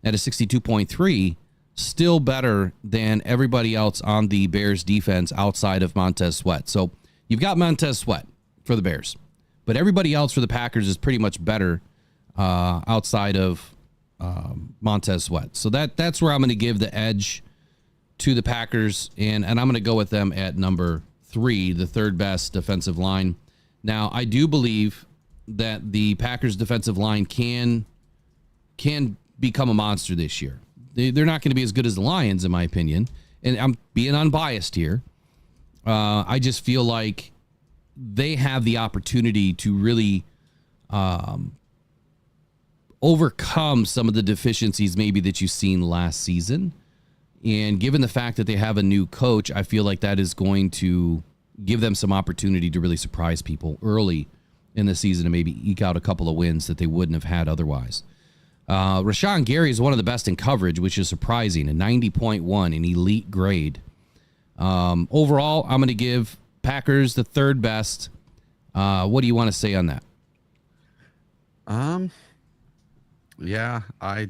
at a 62.3, still better than everybody else on the Bears defense outside of Montez Sweat. So you've got Montez Sweat for the Bears, but everybody else for the Packers is pretty much better outside of Montez Sweat. So that's where I'm going to give the edge to the Packers, and I'm going to go with them at number 3, the third best defensive line. Now, I do believe that the Packers defensive line can become a monster this year. They're not going to be as good as the Lions, in my opinion, and I'm being unbiased here. I just feel like they have the opportunity to really overcome some of the deficiencies maybe that you've seen last season. And given the fact that they have a new coach, I feel like that is going to give them some opportunity to really surprise people early in the season and maybe eke out a couple of wins that they wouldn't have had otherwise. Rashawn Gary is one of the best in coverage, which is surprising, a 90.1, an elite grade. Overall, I'm going to give Packers the third best. What do you want to say on that? Yeah, I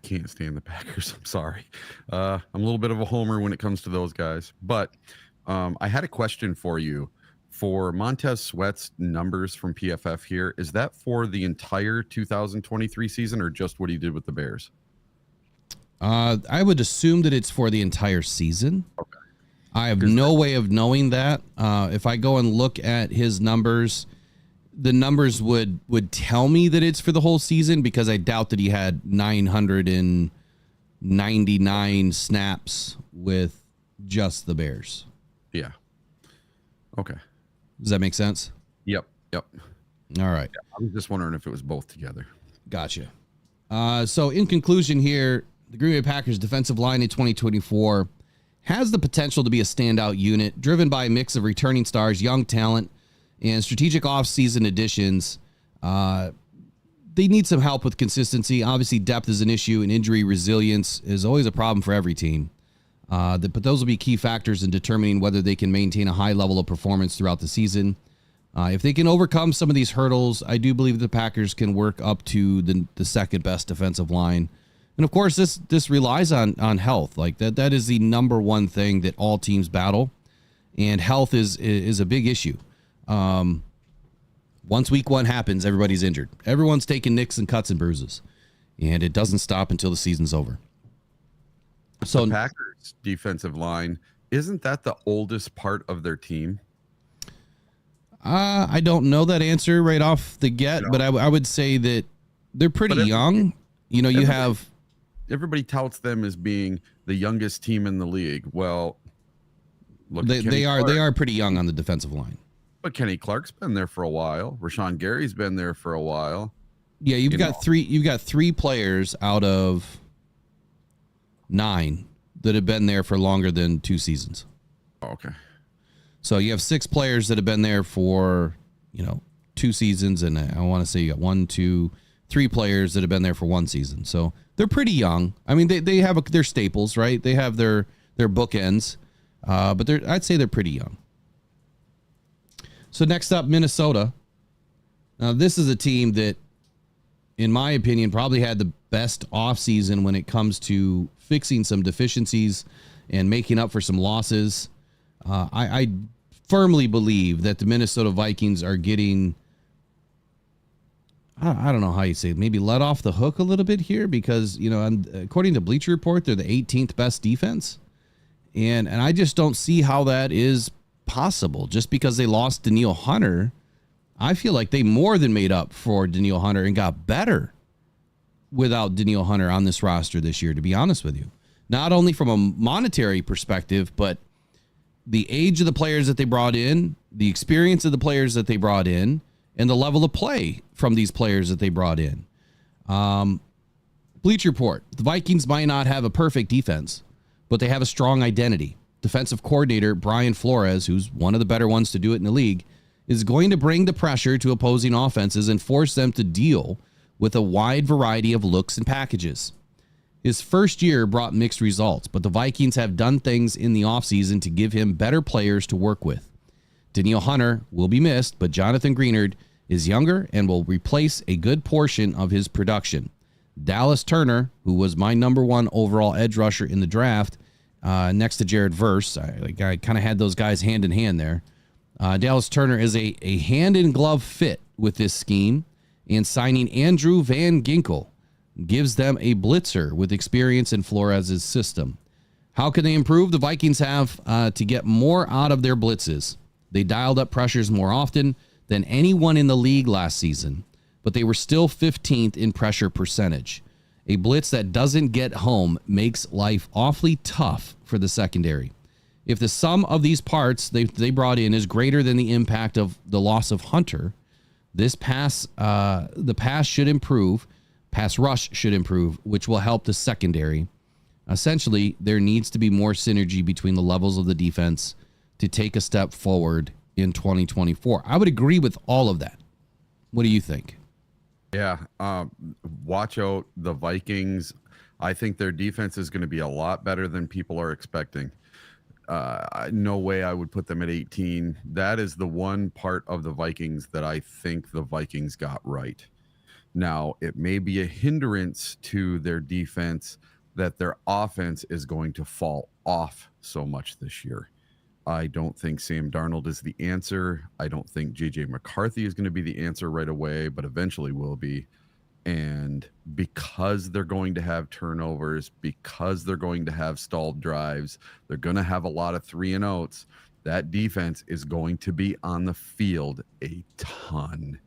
can't stand the Packers. I'm sorry. I'm a little bit of a homer when it comes to those guys. But I had a question for you. For Montez Sweat's numbers from PFF here, is that for the entire 2023 season or just what he did with the Bears? I would assume that it's for the entire season. Okay. I have no way of knowing that. If I go and look at his numbers, the numbers would tell me that it's for the whole season, because I doubt that he had 999 snaps with just the Bears. Yeah. Okay. Does that make sense? Yep. All right. Yeah, I was just wondering if it was both together. Gotcha. So in conclusion here, the Green Bay Packers defensive line in 2024 has the potential to be a standout unit, driven by a mix of returning stars, young talent, and strategic offseason additions. They need some help with consistency. Obviously, depth is an issue, and injury resilience is always a problem for every team. But those will be key factors in determining whether they can maintain a high level of performance throughout the season. If they can overcome some of these hurdles, I do believe the Packers can work up to the second best defensive line. And of course, this relies on health. Like that is the number one thing that all teams battle, and health is a big issue. Once week one happens, everybody's injured. Everyone's taking nicks and cuts and bruises, and it doesn't stop until the season's over. So the Packers defensive line, isn't that the oldest part of their team? I don't know that answer right off the get, but I would say that they're pretty young. You know, you have everybody touts them as being the youngest team in the league. Well, look, they are pretty young on the defensive line. But Kenny Clark's been there for a while. Rashawn Gary's been there for a while. Yeah, you've got three players out of 9 that have been there for longer than 2 seasons. Oh, okay. So you have 6 players that have been there for, 2 seasons, and I want to say you got 1, 2, 3 players that have been there for 1 season. So they're pretty young. I mean, they have their staples, right? They have their bookends, but I'd say they're pretty young. So next up, Minnesota. Now, this is a team that, in my opinion, probably had the best offseason when it comes to fixing some deficiencies and making up for some losses. I firmly believe that the Minnesota Vikings are getting, I don't know how you say it, maybe let off the hook a little bit here because, according to Bleacher Report, they're the 18th best defense. And I just don't see how that is possible. Just because they lost Danielle Hunter, I feel like they more than made up for Danielle Hunter and got better without Danielle Hunter on this roster this year, to be honest with you. Not only from a monetary perspective, but the age of the players that they brought in, the experience of the players that they brought in, and the level of play from these players that they brought in. Bleacher Report, the Vikings might not have a perfect defense, but they have a strong identity. Defensive coordinator Brian Flores, who's one of the better ones to do it in the league, is going to bring the pressure to opposing offenses and force them to deal with a wide variety of looks and packages. His first year brought mixed results, but the Vikings have done things in the offseason to give him better players to work with. Danielle Hunter will be missed, but Jonathan Greenard is younger and will replace a good portion of his production. Dallas Turner, who was my number 1 overall edge rusher in the draft, next to Jared Verse, I kind of had those guys hand in hand there. Dallas Turner is a hand-in-glove fit with this scheme, and signing Andrew Van Ginkel gives them a blitzer with experience in Flores' system. How can they improve? The Vikings have to get more out of their blitzes. They dialed up pressures more often than anyone in the league last season, but they were still 15th in pressure percentage. A blitz that doesn't get home makes life awfully tough for the secondary. If the sum of these parts they brought in is greater than the impact of the loss of Hunter, the pass rush should improve, which will help the secondary. Essentially, there needs to be more synergy between the levels of the defense to take a step forward in 2024. I would agree with all of that. What do you think? Yeah, watch out the Vikings. I think their defense is going to be a lot better than people are expecting. No way I would put them at 18. That is the one part of the Vikings that I think the Vikings got right. Now, it may be a hindrance to their defense that their offense is going to fall off so much this year. I don't think Sam Darnold is the answer. I don't think J.J. McCarthy is going to be the answer right away, but eventually will be. And because they're going to have turnovers, because they're going to have stalled drives, they're going to have a lot of 3-and-outs. That defense is going to be on the field a ton.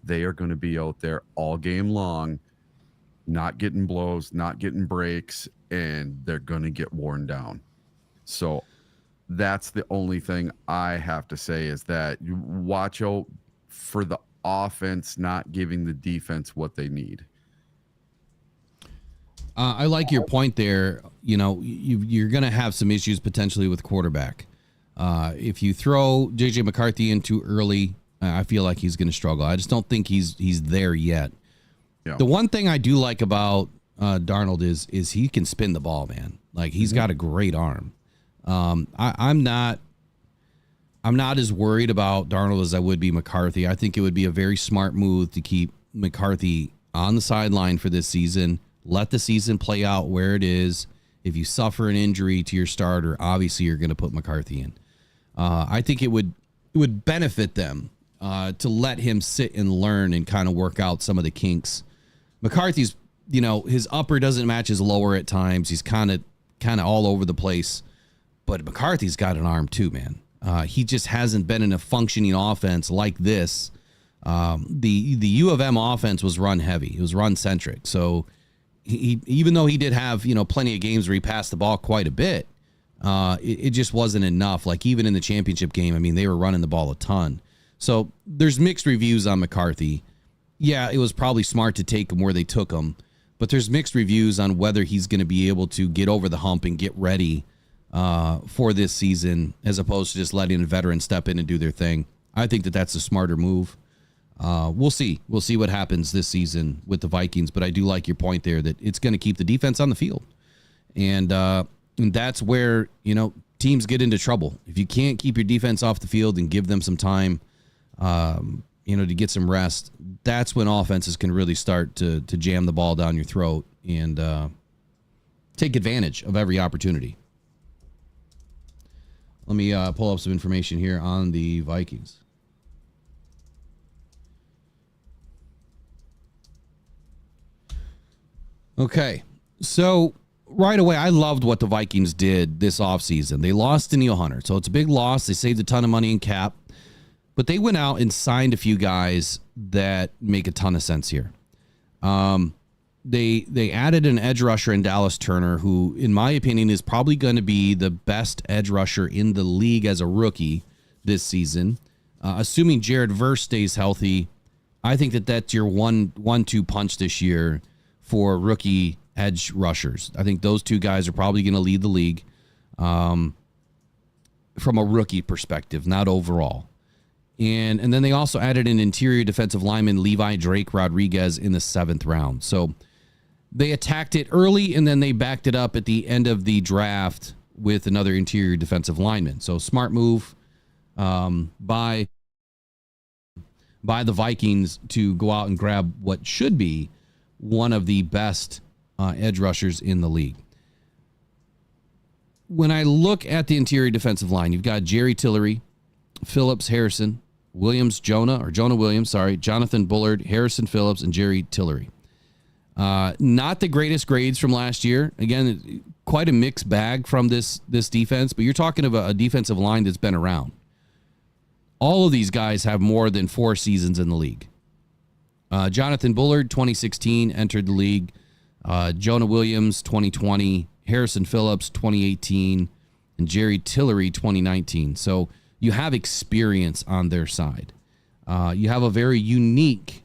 They are going to be out there all game long, not getting blows, not getting breaks, and they're going to get worn down. So that's the only thing I have to say is that you watch out for the offense not giving the defense what they need. I like your point there. You know, you're going to have some issues potentially with quarterback. If you throw J.J. McCarthy in too early, I feel like he's going to struggle. I just don't think he's there yet. Yeah. The one thing I do like about Darnold is he can spin the ball, man. Like, he's got a great arm. I'm not as worried about Darnold as I would be McCarthy. I think it would be a very smart move to keep McCarthy on the sideline for this season. Let the season play out where it is. If you suffer an injury to your starter, obviously you're going to put McCarthy in. I think it would benefit them to let him sit and learn and kind of work out some of the kinks. McCarthy's, you know, his upper doesn't match his lower at times. He's kind of all over the place. But McCarthy's got an arm too, man. He just hasn't been in a functioning offense like this. The U of M offense was run heavy. It was run centric. So he even though he did have, you know, plenty of games where he passed the ball quite a bit, it just wasn't enough. Like, even in the championship game, I mean, they were running the ball a ton. So there's mixed reviews on McCarthy. Yeah, it was probably smart to take him where they took him, but there's mixed reviews on whether he's going to be able to get over the hump and get ready for this season, as opposed to just letting a veteran step in and do their thing. I think that that's a smarter move. We'll see. We'll see what happens this season with the Vikings, but I do like your point there that it's going to keep the defense on the field. And that's where, you know, teams get into trouble. If you can't keep your defense off the field and give them some time, you know, to get some rest, that's when offenses can really start to jam the ball down your throat and take advantage of every opportunity. Let me pull up some information here on the Vikings. Okay, so right away, I loved what the Vikings did this offseason. They lost to Neil Hunter, so it's a big loss. They saved a ton of money in cap, but they went out and signed a few guys that make a ton of sense here. They added an edge rusher in Dallas Turner, who, in my opinion, is probably going to be the best edge rusher in the league as a rookie this season. Assuming Jared Verse stays healthy, I think that that's your 1-2 punch this year for rookie edge rushers. I think those two guys are probably going to lead the league from a rookie perspective, not overall. And then they also added an interior defensive lineman, Levi Drake Rodriguez, in the 7th round. So they attacked it early, and then they backed it up at the end of the draft with another interior defensive lineman. So smart move by the Vikings to go out and grab what should be one of the best edge rushers in the league. When I look at the interior defensive line, you've got Jerry Tillery, Phillips, Harrison, Jonah Williams, Jonathan Bullard, Harrison Phillips, and Jerry Tillery. Not the greatest grades from last year. Again, quite a mixed bag from this defense, but you're talking about a defensive line that's been around. All of these guys have more than 4 seasons in the league. Jonathan Bullard, 2016, entered the league. Jonah Williams, 2020. Harrison Phillips, 2018. And Jerry Tillery, 2019. So you have experience on their side. You have a very unique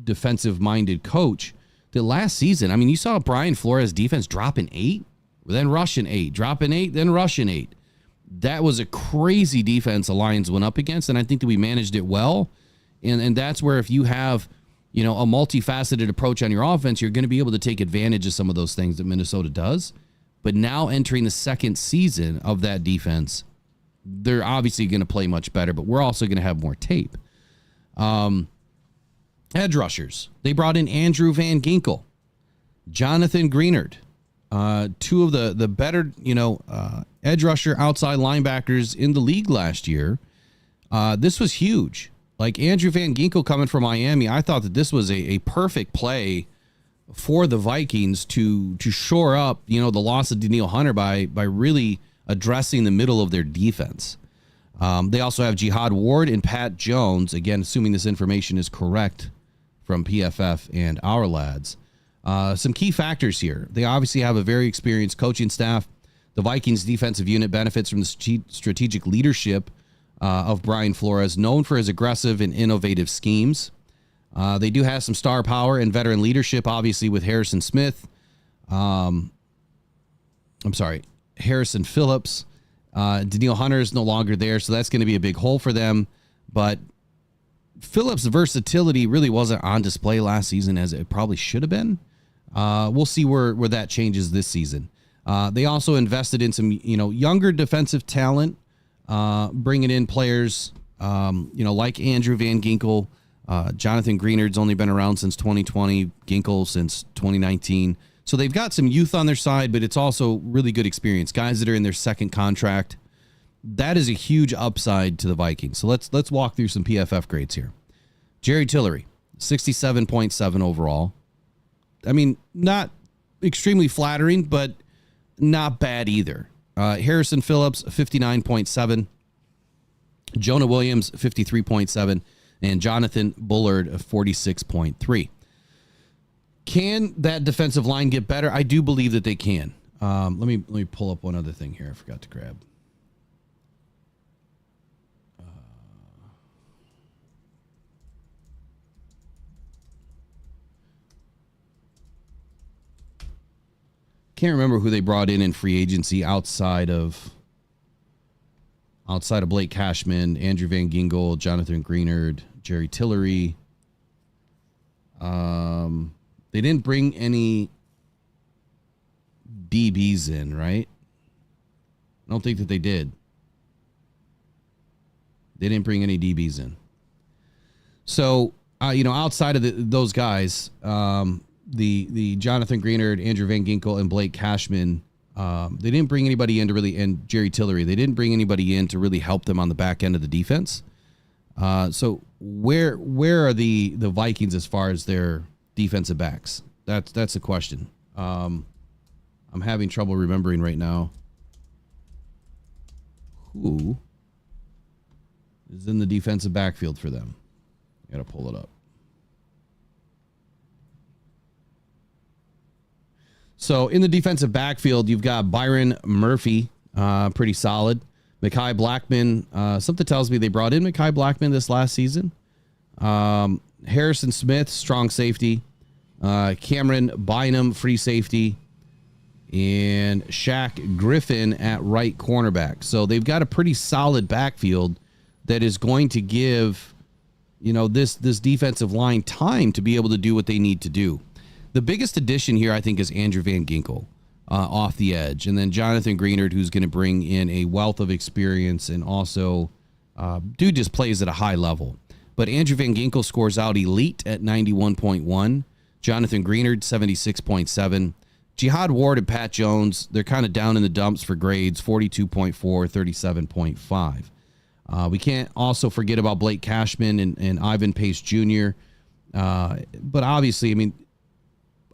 defensive-minded coach that last season, I mean, you saw Brian Flores' defense drop in 8, then rush in 8, drop in 8, then rush in 8. That was a crazy defense the Lions went up against, and I think that we managed it well. And that's where if you have, you know, a multifaceted approach on your offense, you're going to be able to take advantage of some of those things that Minnesota does. But now entering the 2nd season of that defense, they're obviously going to play much better, but we're also going to have more tape. Edge rushers. They brought in Andrew Van Ginkel, Jonathan Greenard, 2 of the better, edge rusher outside linebackers in the league last year. This was huge. Like Andrew Van Ginkel coming from Miami, I thought that this was a perfect play for the Vikings to shore up, the loss of Daniil Hunter by really addressing the middle of their defense. They also have Jihad Ward and Pat Jones, again, assuming this information is correct from PFF and our lads. Some key factors here. They obviously have a very experienced coaching staff. The Vikings defensive unit benefits from the strategic leadership of Brian Flores, known for his aggressive and innovative schemes. They do have some star power and veteran leadership, obviously, with Harrison Smith. Harrison Phillips. Daniil Hunter is no longer there, so that's going to be a big hole for them. But Phillips' versatility really wasn't on display last season as it probably should have been. We'll see where that changes this season. They also invested in some, younger defensive talent, bringing in players, like Andrew Van Ginkel. Jonathan Greenard's only been around since 2020, Ginkel since 2019. So they've got some youth on their side, but it's also really good experience. Guys that are in their second contract. That is a huge upside to the Vikings. So let's walk through some PFF grades here. Jerry Tillery, 67.7 overall. I mean, not extremely flattering, but not bad either. Harrison Phillips, 59.7. Jonah Williams, 53.7. And Jonathan Bullard, 46.3. Can that defensive line get better? I do believe that they can. Let me pull up one other thing here I forgot to grab. Can't remember who they brought in free agency outside of Blake Cashman, Andrew Van Ginkel, Jonathan Greenard, Jerry Tillery. They didn't bring any DBs in, right? I don't think that they did. They didn't bring any DBs in. So, outside of those guys, the Jonathan Greenard, Andrew Van Ginkel, and Blake Cashman, they didn't bring anybody in to really, and Jerry Tillery, they didn't bring anybody in to really help them on the back end of the defense. So where are the Vikings as far as their defensive backs? That's the question. I'm having trouble remembering right now who is in the defensive backfield for them. Got to pull it up. So in the defensive backfield, you've got Byron Murphy, pretty solid. Mekhi Blackman, something tells me they brought in Mekhi Blackman this last season. Harrison Smith, strong safety. Cameron Bynum, free safety. And Shaq Griffin at right cornerback. So they've got a pretty solid backfield that is going to give, this defensive line time to be able to do what they need to do. The biggest addition here, I think, is Andrew Van Ginkel off the edge. And then Jonathan Greenard, who's going to bring in a wealth of experience and also dude just plays at a high level. But Andrew Van Ginkel scores out elite at 91.1. Jonathan Greenard, 76.7. Jihad Ward and Pat Jones, they're kind of down in the dumps for grades, 42.4, 37.5. We can't also forget about Blake Cashman and Ivan Pace Jr. But obviously,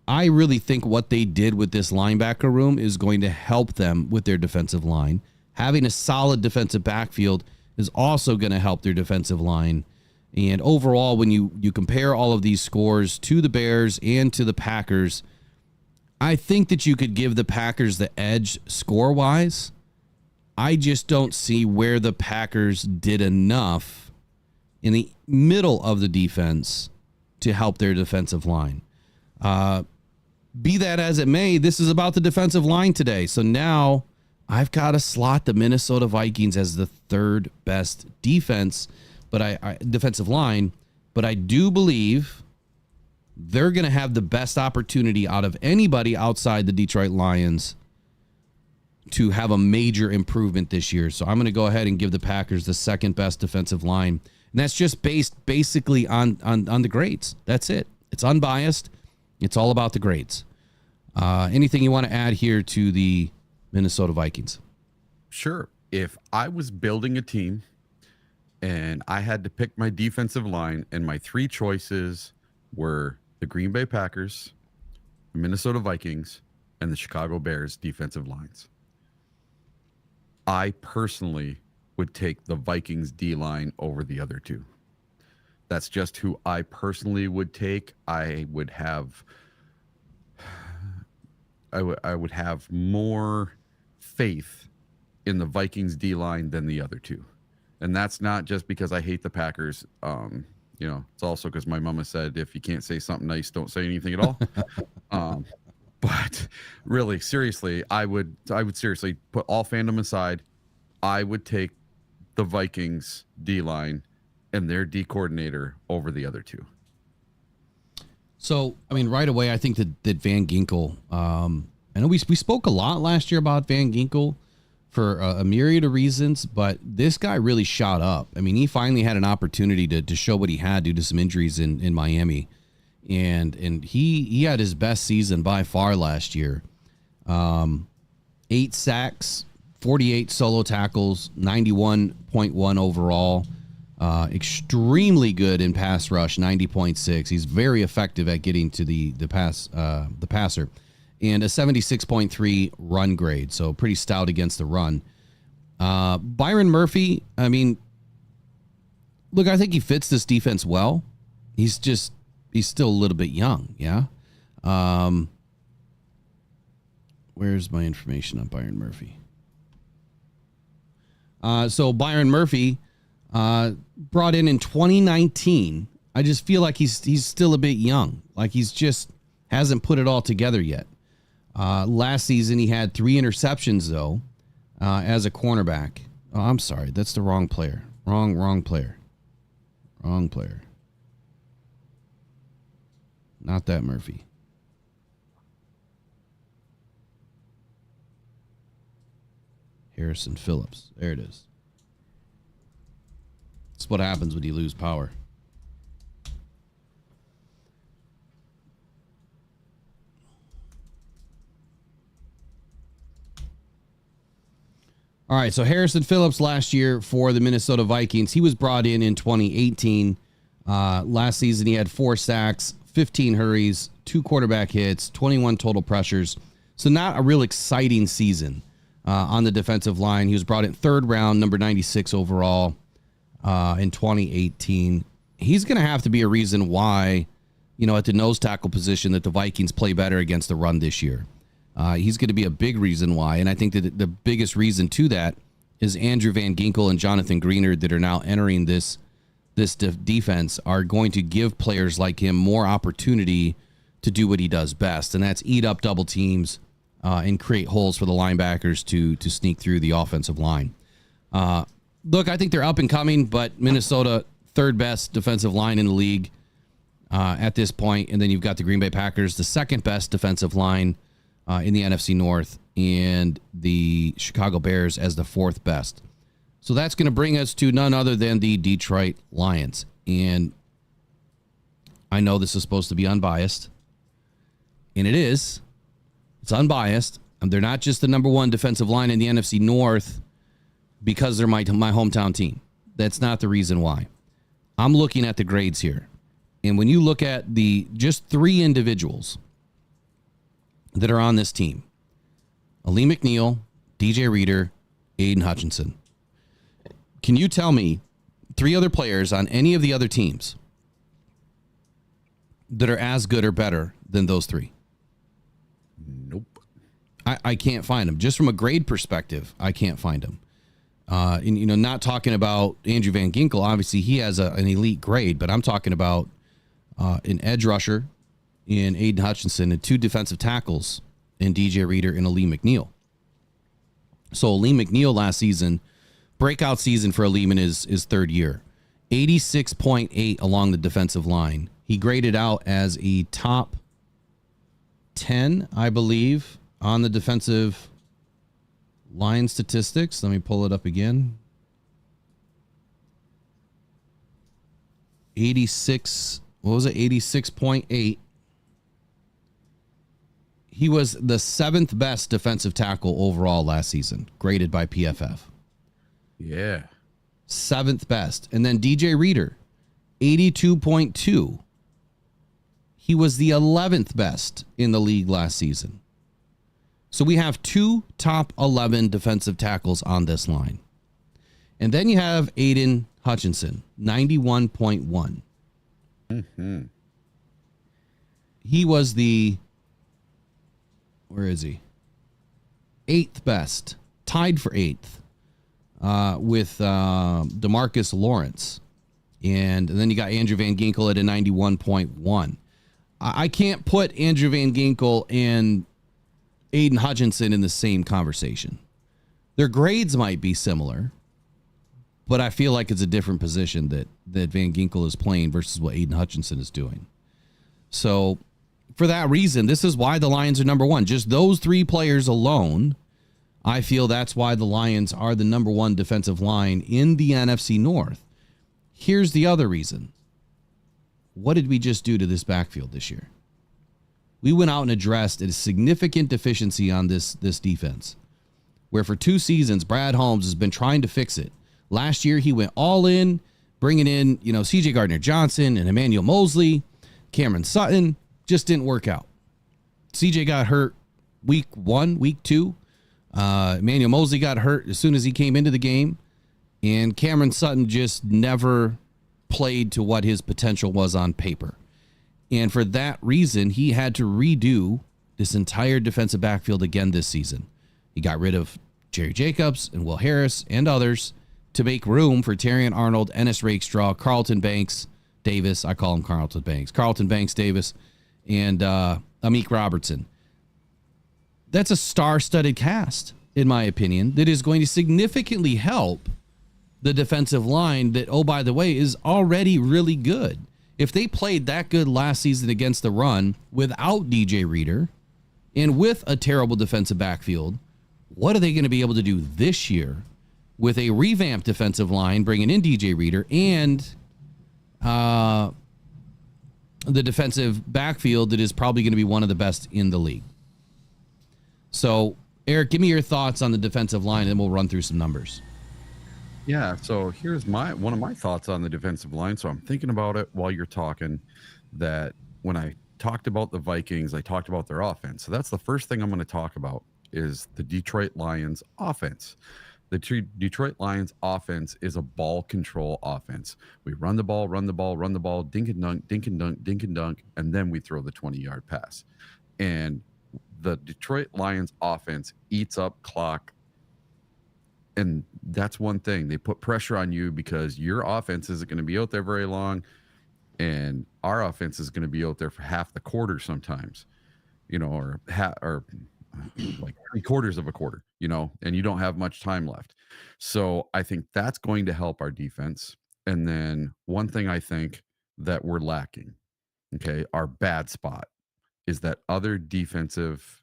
I really think what they did with this linebacker room is going to help them with their defensive line. Having a solid defensive backfield is also going to help their defensive line. And overall, when you compare all of these scores to the Bears and to the Packers, I think that you could give the Packers the edge score-wise. I just don't see where the Packers did enough in the middle of the defense to help their defensive line. Be that as it may, this is about the defensive line today. So now I've got to slot the Minnesota Vikings as the third best defense, defensive line. But I do believe they're going to have the best opportunity out of anybody outside the Detroit Lions to have a major improvement this year. So I'm going to go ahead and give the Packers the second best defensive line. And that's just based basically on the grades. That's it. It's unbiased. It's all about the grades. Anything you want to add here to the Minnesota Vikings? Sure. If I was building a team and I had to pick my defensive line and my three choices were the Green Bay Packers, the Minnesota Vikings, and the Chicago Bears defensive lines, I personally would take the Vikings D-line over the other two. That's just who I personally would take. I would have more faith in the Vikings D-line than the other two. And that's not just because I hate the Packers. it's also because my mama said, if you can't say something nice, don't say anything at all. But really, seriously, I would seriously put all fandom aside. I would take the Vikings D-line and their D coordinator over the other two. So, I mean, right away, I think that Van Ginkel, I know we spoke a lot last year about Van Ginkel for a myriad of reasons, but this guy really shot up. I mean, he finally had an opportunity to show what he had due to some injuries in Miami. And he had his best season by far last year. 8 sacks, 48 solo tackles, 91.1 overall. Extremely good in pass rush, 90.6. He's very effective at getting to the passer, and a 76.3 run grade. So pretty stout against the run. Byron Murphy, I mean, look, I think he fits this defense well. He's still a little bit young. Yeah. Where's my information on Byron Murphy? So Byron Murphy, brought in 2019. I just feel like he's still a bit young. Like he's just hasn't put it all together yet. Last season he had 3 interceptions though, as a cornerback. Oh, I'm sorry, that's the wrong player. Wrong player. Not that Murphy. Harrison Phillips. There it is. That's what happens when you lose power. All right, so Harrison Phillips last year for the Minnesota Vikings, he was brought in 2018. Last season, he had 4 sacks, 15 hurries, 2 quarterback hits, 21 total pressures. So not a real exciting season on the defensive line. He was brought in 3rd round, number 96 overall. In 2018, he's going to have to be a reason why, at the nose tackle position that the Vikings play better against the run this year. He's going to be a big reason why. And I think that the biggest reason to that is Andrew Van Ginkel and Jonathan Greenard that are now entering this defense are going to give players like him more opportunity to do what he does best. And that's eat up double teams and create holes for the linebackers to sneak through the offensive line. Look, I think they're up and coming, but Minnesota, 3rd best defensive line in the league at this point. And then you've got the Green Bay Packers, the 2nd best defensive line in the NFC North, and the Chicago Bears as the 4th best. So that's going to bring us to none other than the Detroit Lions. And I know this is supposed to be unbiased, and it is. It's unbiased. And they're not just the number 1 defensive line in the NFC North because they're my hometown team. That's not the reason why. I'm looking at the grades here. And when you look at the just 3 individuals that are on this team, Ali McNeil, DJ Reader, Aiden Hutchinson. Can you tell me 3 other players on any of the other teams that are as good or better than those 3? Nope. I can't find them. Just from a grade perspective, I can't find them. And, not talking about Andrew Van Ginkel. Obviously, he has an elite grade, but I'm talking about an edge rusher in Aiden Hutchinson and 2 defensive tackles in DJ Reader and Ali McNeil. So Ali McNeil last season, breakout season for Ali in his 3rd year, 86.8 along the defensive line. He graded out as a top 10, I believe, on the defensive line statistics. Let me pull it up again. 86, what was it? 86.8. He was the 7th best defensive tackle overall last season, graded by PFF. Yeah. 7th best. And then DJ Reader, 82.2. He was the 11th best in the league last season. So we have 2 top 11 defensive tackles on this line. And then you have Aiden Hutchinson, 91.1. Mm-hmm. He was the, where is he? 8th best, tied for 8th with DeMarcus Lawrence And then you got Andrew Van Ginkel at a 91.1. I can't put Andrew Van Ginkel and Aiden Hutchinson in the same conversation. Their grades might be similar, but I feel like it's a different position that Van Ginkel is playing versus what Aiden Hutchinson is doing. So for that reason, this is why the Lions are number one. Just those three players alone, I feel that's why the Lions are the number one defensive line in the NFC North. Here's the other reason. What did we just do to this backfield this year? We went out and addressed a significant deficiency on this defense, where for 2 seasons, Brad Holmes has been trying to fix it. Last year, he went all in, bringing in, C.J. Gardner-Johnson and Emmanuel Mosley, Cameron Sutton. Just didn't work out. C.J. got hurt week 1, week 2. Emmanuel Mosley got hurt as soon as he came into the game. And Cameron Sutton just never played to what his potential was on paper. And for that reason, he had to redo this entire defensive backfield again this season. He got rid of Jerry Jacobs and Will Harris and others to make room for Terrion Arnold, Ennis Rakestraw, Carlton Banks Davis. I call him Carlton Banks. Carlton Banks Davis and Amik Robertson. That's a star-studded cast, in my opinion, that is going to significantly help the defensive line that, oh, by the way, is already really good. If they played that good last season against the run without DJ Reader and with a terrible defensive backfield, what are they going to be able to do this year with a revamped defensive line, bringing in DJ Reader and the defensive backfield that is probably going to be one of the best in the league? So, Eric, give me your thoughts on the defensive line, and then we'll run through some numbers. Yeah, so here's one of my thoughts on the defensive line. So I'm thinking about it while you're talking, that when I talked about the Vikings, I talked about their offense. So that's the first thing I'm going to talk about is the Detroit Lions offense. The Detroit Lions offense is a ball control offense. We run the ball, dink and dunk, and then we throw the 20-yard pass. And the Detroit Lions offense eats up clock. And that's one thing. They put pressure on you because your offense isn't going to be out there very long, and our offense is going to be out there for half the quarter sometimes, or like 3/4 of a quarter, and you don't have much time left. So I think that's going to help our defense. And then one thing I think that we're lacking, okay, our bad spot is that other defensive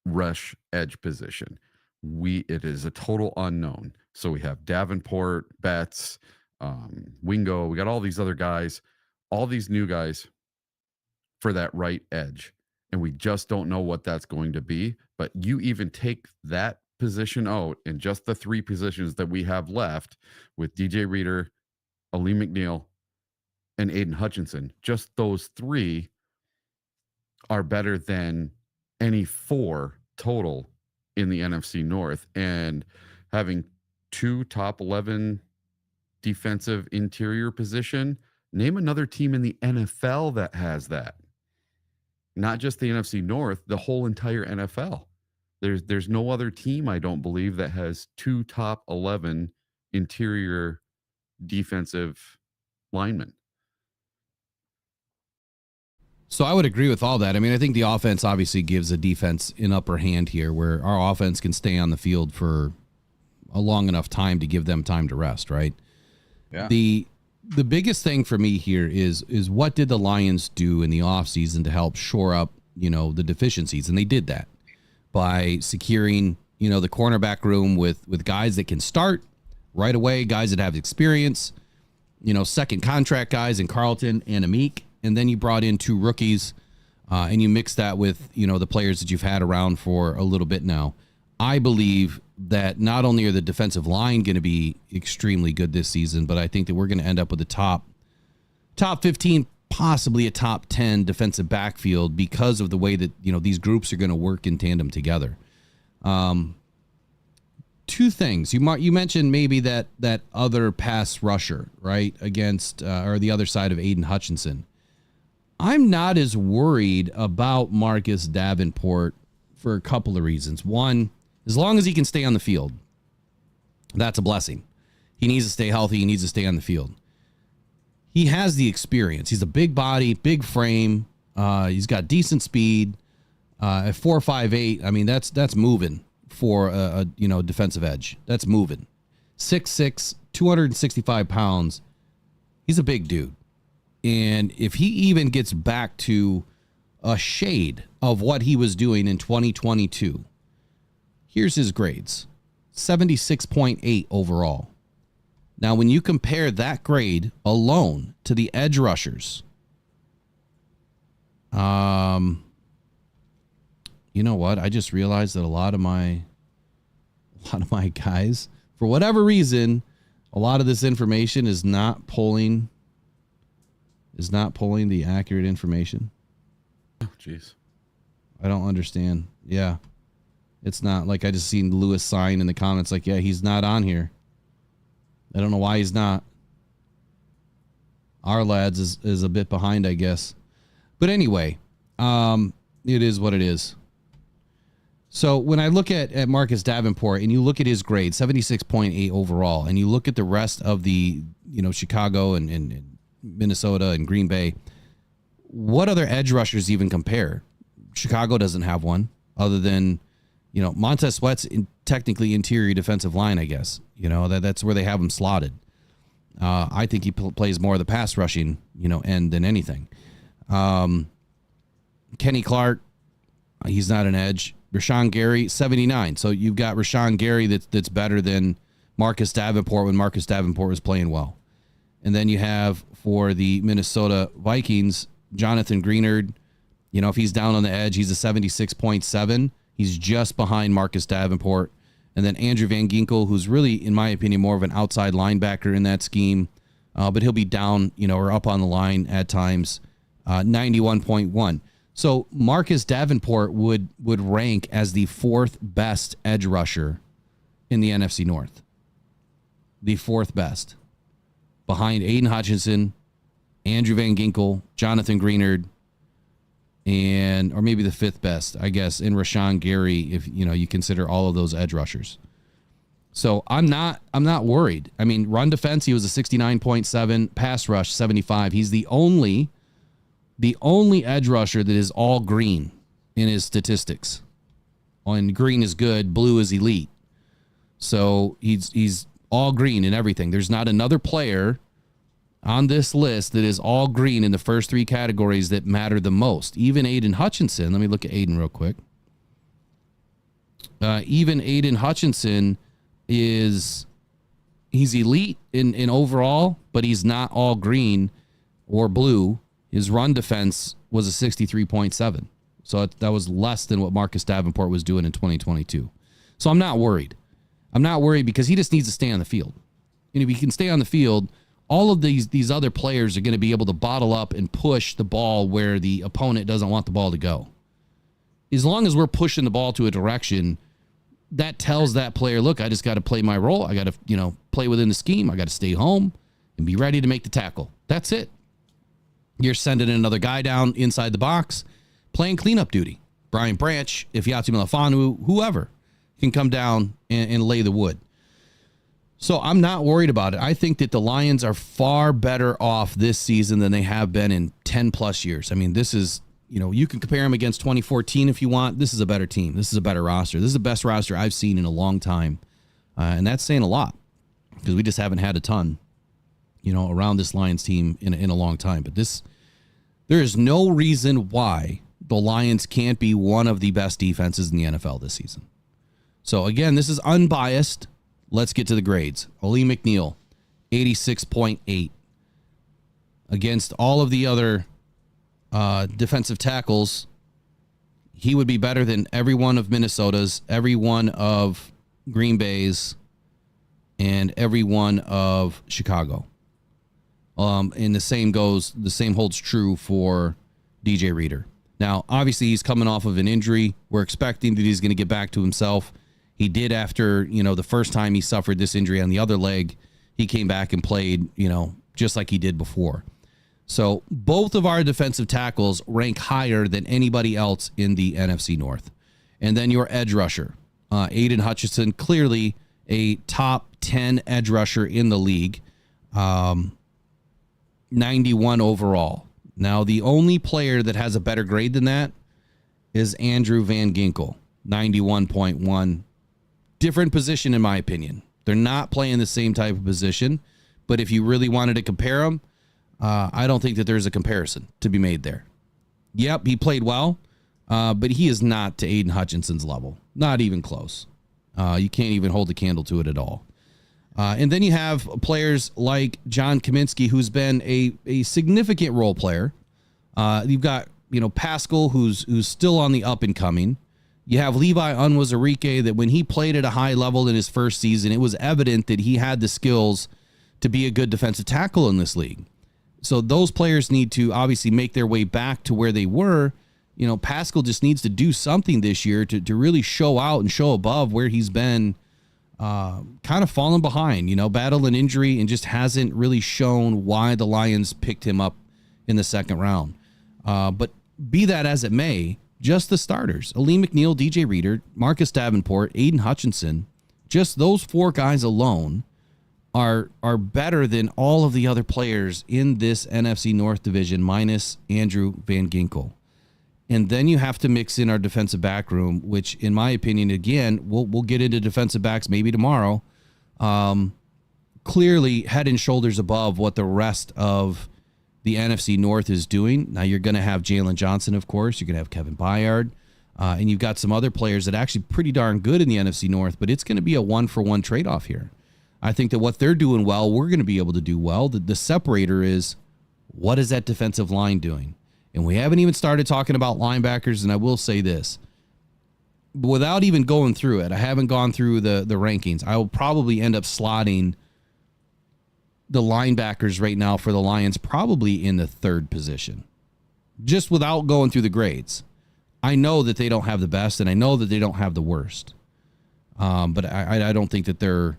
rush edge position. It is a total unknown. So we have Davenport, Betts, Wingo. We got all these other guys, all these new guys for that right edge. And we just don't know what that's going to be. But you even take that position out and just the 3 positions that we have left with DJ Reader, Ali McNeil, and Aiden Hutchinson, just those 3 are better than any 4 total in the NFC North. And having 2 top 11 defensive interior position, name another team in the NFL that has that. Not just the NFC North, the whole entire NFL. There's no other team, I don't believe, that has 2 top 11 interior defensive linemen. So I would agree with all that. I mean, I think the offense obviously gives the defense an upper hand here, where our offense can stay on the field for a long enough time to give them time to rest, right? Yeah. The biggest thing for me here is what did the Lions do in the offseason to help shore up, the deficiencies? And they did that by securing, the cornerback room with guys that can start right away, guys that have experience, second contract guys in Carlton and Amik. And then you brought in 2 rookies, and you mix that with, the players that you've had around for a little bit now. I believe that not only are the defensive line going to be extremely good this season, but I think that we're going to end up with a top 15, possibly a top 10 defensive backfield because of the way that, these groups are going to work in tandem together. 2 things. You mentioned maybe that other pass rusher, right, against or the other side of Aiden Hutchinson. I'm not as worried about Marcus Davenport for a couple of reasons. One, as long as he can stay on the field, that's a blessing. He needs to stay healthy. He needs to stay on the field. He has the experience. He's a big body, big frame. He's got decent speed. At 4.58, I mean, that's moving for a defensive edge. That's moving. 6'6", 265 pounds. He's a big dude. And if he even gets back to a shade of what he was doing in 2022, here's his grades. 76.8 overall. Now, when you compare that grade alone to the edge rushers, you know what? I just realized that a lot of my guys, for whatever reason, a lot of this information is not pulling the accurate information. Oh, jeez. I don't understand. Yeah. It's not like I just seen Lewis sign in the comments like, yeah, he's not on here. I don't know why he's not. Our lads is a bit behind, I guess. But anyway, it is what it is. So when I look at Marcus Davenport and you look at his grade, 76.8 overall, and you look at the rest of the, Chicago and Minnesota and Green Bay, what other edge rushers even compare? Chicago doesn't have one other than, Montez Sweat's technically interior defensive line, I guess. That's where they have him slotted. I think he plays more of the pass rushing, end than anything. Kenny Clark, he's not an edge. Rashawn Gary, 79. So you've got Rashawn Gary that's better than Marcus Davenport when Marcus Davenport was playing well. And then you have for the Minnesota Vikings, Jonathan Greenard. If he's down on the edge, he's a 76.7. He's just behind Marcus Davenport. And then Andrew Van Ginkel, who's really, in my opinion, more of an outside linebacker in that scheme. But he'll be down, or up on the line at times, 91.1. So Marcus Davenport would rank as the fourth best edge rusher in the NFC North. The fourth best. Behind Aiden Hutchinson, Andrew Van Ginkel, Jonathan Greenard, or maybe the fifth best, I guess, in Rashawn Gary, if you consider all of those edge rushers. So I'm not worried. I mean, run defense, he was a 69.7, pass rush 75. He's the only edge rusher that is all green in his statistics. And green is good, blue is elite. So he's all green in everything. There's not another player on this list that is all green in the first three categories that matter the most. Even Aiden Hutchinson, let me look at Aiden real quick. Even Aiden Hutchinson he's elite in overall, but he's not all green or blue. His run defense was a 63.7. So that was less than what Marcus Davenport was doing in 2022. So I'm not worried. I'm not worried because he just needs to stay on the field. And if he can stay on the field, all of these other players are going to be able to bottle up and push the ball where the opponent doesn't want the ball to go. As long as we're pushing the ball to a direction, that tells that player, look, I just got to play my role. I got to, play within the scheme. I got to stay home and be ready to make the tackle. That's it. You're sending another guy down inside the box, playing cleanup duty. Brian Branch, Ifeatu Melifonwu, whoever can come down and lay the wood. So I'm not worried about it. I think that the Lions are far better off this season than they have been in 10 plus years. I mean, this is, you can compare them against 2014 if you want. This is a better team. This is a better roster. This is the best roster I've seen in a long time. And that's saying a lot because we just haven't had a ton, around this Lions team in a long time. But there is no reason why the Lions can't be one of the best defenses in the NFL this season. So again, this is unbiased. Let's get to the grades. Ali McNeil, 86.8. Against all of the other defensive tackles, he would be better than every one of Minnesota's, every one of Green Bay's, and every one of Chicago. And the same holds true for DJ Reader. Now, obviously, he's coming off of an injury. We're expecting that he's going to get back to himself. He did after, the first time he suffered this injury on the other leg. He came back and played, just like he did before. So both of our defensive tackles rank higher than anybody else in the NFC North. And then your edge rusher, Aiden Hutchinson, clearly a top 10 edge rusher in the league, 91 overall. Now, the only player that has a better grade than that is Andrew Van Ginkel, 91.1. Different position, in my opinion. They're not playing the same type of position, but if you really wanted to compare them, I don't think that there's a comparison to be made there. Yep, he played well, but he is not to Aiden Hutchinson's level. Not even close. You can't even hold the candle to it at all. And then you have players like John Kaminsky, who's been a significant role player. You've got, Pascal, who's still on the up and coming. You have Levi Unwazurike, that when he played at a high level in his first season, it was evident that he had the skills to be a good defensive tackle in this league. So those players need to obviously make their way back to where they were. Pascal just needs to do something this year to really show out and show above where he's been kind of fallen behind, battling injury, and just hasn't really shown why the Lions picked him up in the second round. But be that as it may, just the starters, Aleem McNeil, DJ Reader, Marcus Davenport, Aiden Hutchinson, just those four guys alone are better than all of the other players in this NFC North division, minus Andrew Van Ginkel. And then you have to mix in our defensive back room, which, in my opinion, again, we'll get into defensive backs maybe tomorrow. Clearly head and shoulders above what the rest of the NFC North is doing. Now you're going to have Jalen Johnson, of course. You're going to have Kevin Byard. And you've got some other players that are actually pretty darn good in the NFC North, but it's going to be a one-for-one trade-off here. I think that what they're doing well, we're going to be able to do well. The separator is, what is that defensive line doing? And we haven't even started talking about linebackers, and I will say this. Without even going through it, I haven't gone through the rankings. I will probably end up slotting the linebackers right now for the Lions probably in the third position, just without going through the grades. I know that they don't have the best, and I know that they don't have the worst. But I don't think that they're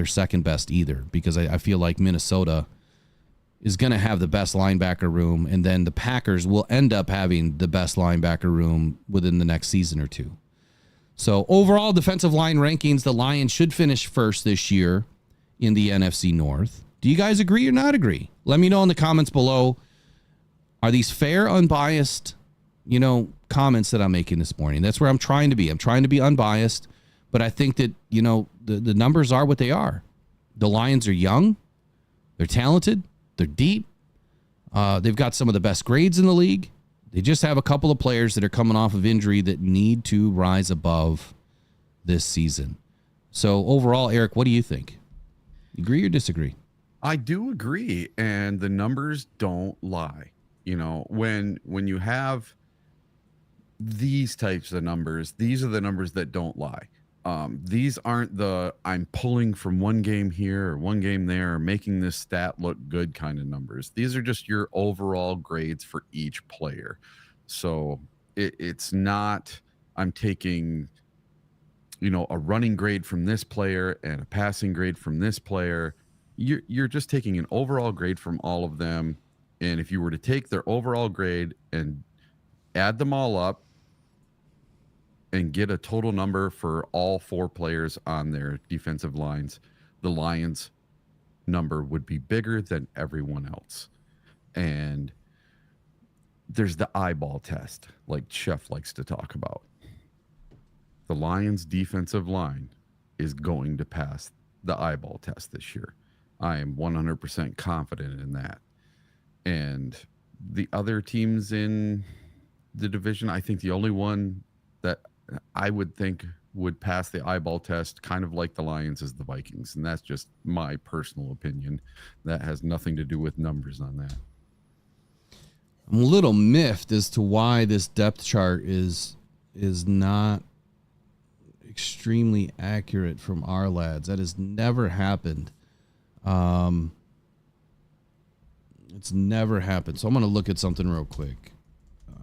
second best either, because I feel like Minnesota is going to have the best linebacker room, and then the Packers will end up having the best linebacker room within the next season or two. So overall defensive line rankings, the Lions should finish first this year in the NFC North. Do you guys agree or not agree? Let me know in the comments below. Are these fair, unbiased, comments that I'm making this morning? That's where I'm trying to be. I'm trying to be unbiased, but I think that, the numbers are what they are. The Lions are young. They're talented. They're deep. They've got some of the best grades in the league. They just have a couple of players that are coming off of injury that need to rise above this season. So overall, Eric, what do you think? Agree or disagree? I do agree, and the numbers don't lie. When you have these types of numbers, these are the numbers that don't lie. These aren't the I'm pulling from one game here or one game there or making this stat look good kind of numbers. These are just your overall grades for each player. So it's not I'm taking, a running grade from this player and a passing grade from this player. You're just taking an overall grade from all of them. And if you were to take their overall grade and add them all up and get a total number for all four players on their defensive lines, the Lions number would be bigger than everyone else. And there's the eyeball test, like Chef likes to talk about. The Lions defensive line is going to pass the eyeball test this year. I am 100% confident in that. And the other teams in the division, I think the only one that I would think would pass the eyeball test, kind of like the Lions, is the Vikings. And that's just my personal opinion. That has nothing to do with numbers on that. I'm a little miffed as to why this depth chart is not extremely accurate from our lads. That has never happened. It's never happened. So I'm going to look at something real quick.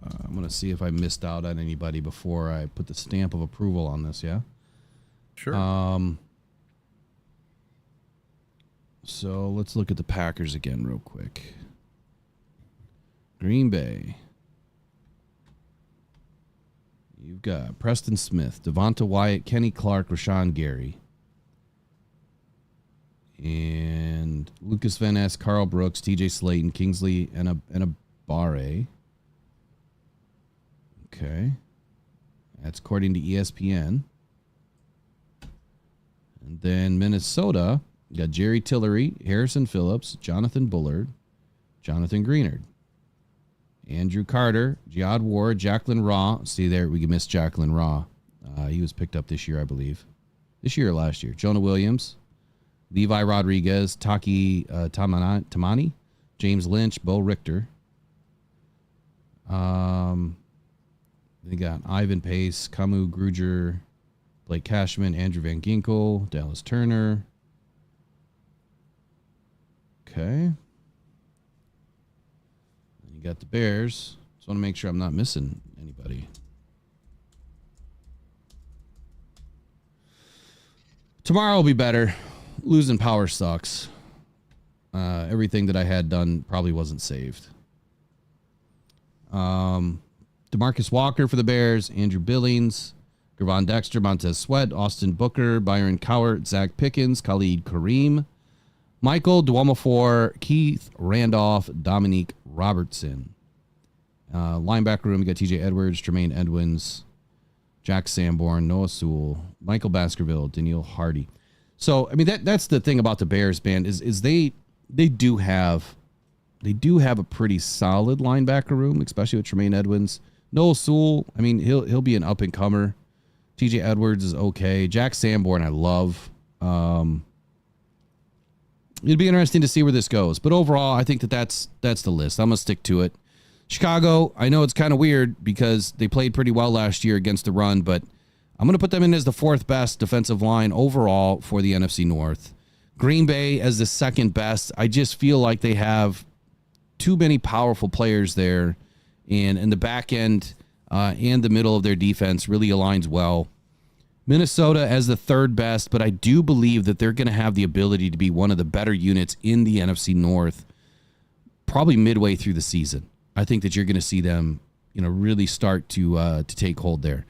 I'm going to see if I missed out on anybody before I put the stamp of approval on this, yeah? Sure. So let's look at the Packers again real quick. Green Bay. You've got Preston Smith, Devonta Wyatt, Kenny Clark, Rashawn Gary. And Lucas Van Ness, Carl Brooks, TJ Slayton, Kingsley, and a Barre. Okay. That's according to ESPN. And then Minnesota, you got Jerry Tillery, Harrison Phillips, Jonathan Bullard, Jonathan Greenard, Andrew Carter, Jihad Ward, Jacqueline Raw. See there, we missed Jacqueline Raw. He was picked up this year, I believe. This year or last year. Jonah Williams, Levi Rodriguez, Taki Tamani, James Lynch, Bo Richter. They got Ivan Pace, Kamu Gruger, Blake Cashman, Andrew Van Ginkel, Dallas Turner. Okay. You got the Bears. Just want to make sure I'm not missing anybody. Tomorrow will be better. Losing power sucks. Everything that I had done probably wasn't saved. DeMarcus Walker for the Bears, Andrew Billings, Gervon Dexter, Montez Sweat, Austin Booker, Byron Cowart, Zach Pickens, Khalid Kareem, Michael Dwumafor, Keith Randolph, Dominique Robertson. Linebacker room, we got TJ Edwards, Tremaine Edwins, Jack Sanborn, Noah Sewell, Michael Baskerville, Daniil Hardy. So, I mean, that's the thing about the Bears, band is they do have a pretty solid linebacker room, especially with Tremaine Edwins. Noah Sewell, I mean, he'll be an up and comer. TJ Edwards is okay. Jack Sanborn, I love. It'd be interesting to see where this goes, but overall, I think that's the list. I'm gonna stick to it. Chicago, I know it's kind of weird because they played pretty well last year against the run, but I'm going to put them in as the fourth best defensive line overall for the NFC North. Green Bay as the second best. I just feel like they have too many powerful players there, and the back end and the middle of their defense really aligns well. Minnesota as the third best, but I do believe that they're going to have the ability to be one of the better units in the NFC North probably midway through the season. I think that you're going to see them, really start to take hold there.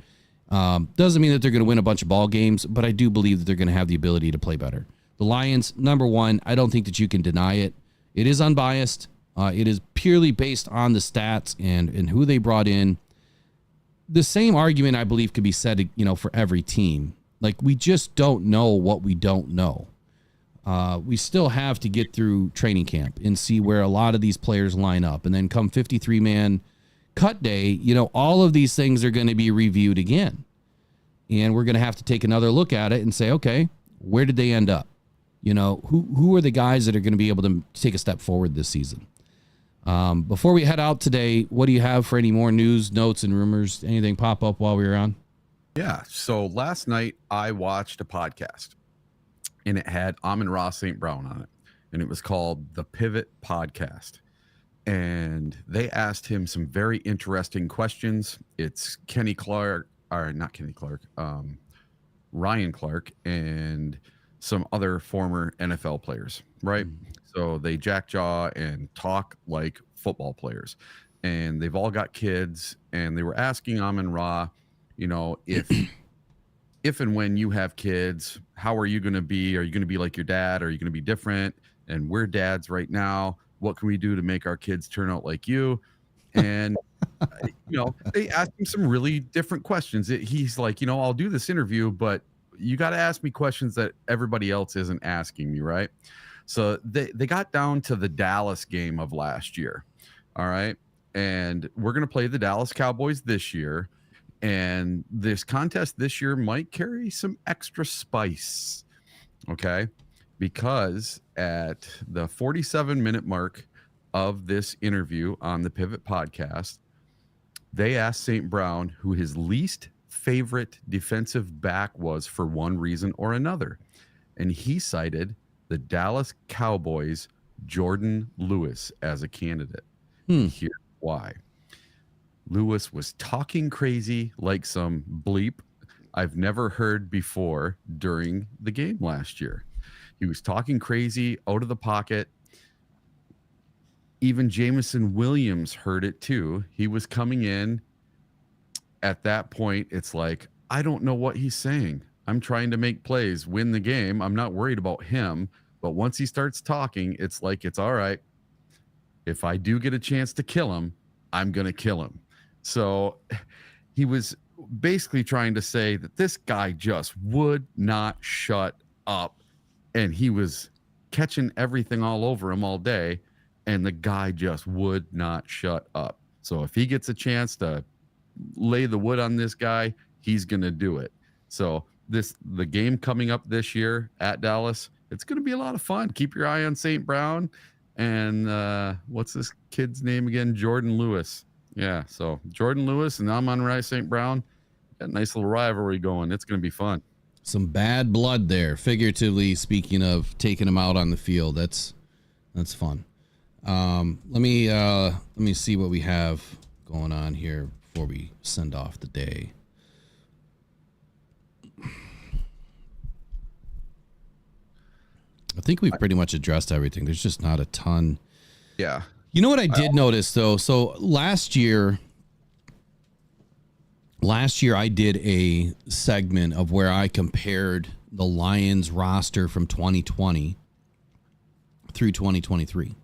Doesn't mean that they're going to win a bunch of ball games, but I do believe that they're going to have the ability to play better. The Lions, number one, I don't think that you can deny it. It is unbiased. It is purely based on the stats and who they brought in. The same argument, I believe, could be said, for every team. Like, we just don't know what we don't know. We still have to get through training camp and see where a lot of these players line up. And then come 53-man cut day, all of these things are going to be reviewed again. And we're going to have to take another look at it and say, okay, where did they end up? Who are the guys that are going to be able to take a step forward this season? Before we head out today, what do you have for any more news, notes, and rumors? Anything pop up while we were on? Yeah. So last night I watched a podcast, and it had Amon-Ra St. Brown on it, and it was called The Pivot Podcast. And they asked him some very interesting questions. It's Ryan Clark, and some other former NFL players, right? So they jackjaw and talk like football players, and they've all got kids, and they were asking Amon-Ra, if and when you have kids, how are you going to be? Are you going to be like your dad? Are you going to be different? And we're dads right now. What can we do to make our kids turn out like you? And, they asked him some really different questions. He's like, I'll do this interview, but you got to ask me questions that everybody else isn't asking me, right? So they got down to the Dallas game of last year. All right. And we're going to play the Dallas Cowboys this year. And this contest this year might carry some extra spice. Okay. Because at the 47-minute mark of this interview on the Pivot Podcast, they asked St. Brown who his least favorite defensive back was for one reason or another. And he cited the Dallas Cowboys' Jordan Lewis as a candidate. Here's why. Lewis was talking crazy like some bleep I've never heard before during the game last year. He was talking crazy out of the pocket. Even Jameson Williams heard it too. He was coming in. At that point, it's like, I don't know what he's saying. I'm trying to make plays, win the game. I'm not worried about him. But once he starts talking, it's like, it's all right. If I do get a chance to kill him, I'm going to kill him. So he was basically trying to say that this guy just would not shut up. And he was catching everything all over him all day. And the guy just would not shut up. So if he gets a chance to lay the wood on this guy, he's going to do it. So the game coming up this year at Dallas, it's going to be a lot of fun. Keep your eye on St. Brown and what's this kid's name again? Jordan Lewis. Yeah, so Jordan Lewis and Amon-Ra St. Brown, got a nice little rivalry going. It's going to be fun. Some bad blood there, figuratively speaking of taking them out on the field. That's fun. Let me see what we have going on here before we send off the day. I think we've pretty much addressed everything. There's just not a ton. Yeah. You know what I did notice though? So last year I did a segment of where I compared the Lions roster from 2020 through 2023.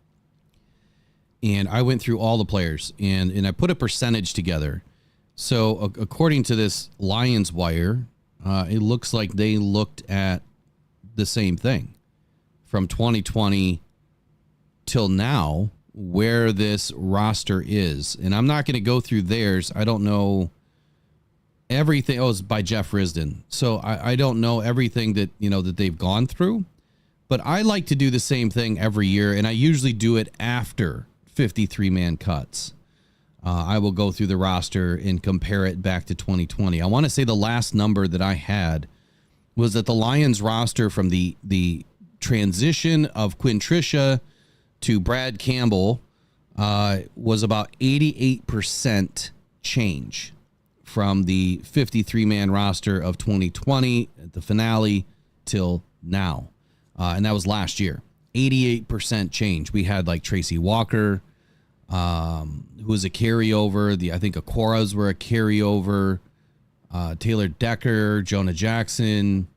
And I went through all the players and I put a percentage together. So according to this Lions wire, it looks like they looked at the same thing from 2020 till now, where this roster is. And I'm not going to go through theirs. I don't know everything. Oh, it's by Jeff Risdon. So I don't know everything that, that they've gone through, but I like to do the same thing every year. And I usually do it after 53-man cuts. I will go through the roster and compare it back to 2020. I want to say the last number that I had was that the Lions roster from the transition of Quinn Trisha to Brad Campbell was about 88% change from the 53-man roster of 2020 at the finale till now. And that was last year. 88% change. We had like Tracy Walker, who was a carryover. I think Akoras were a carryover. Taylor Decker, Jonah Jackson.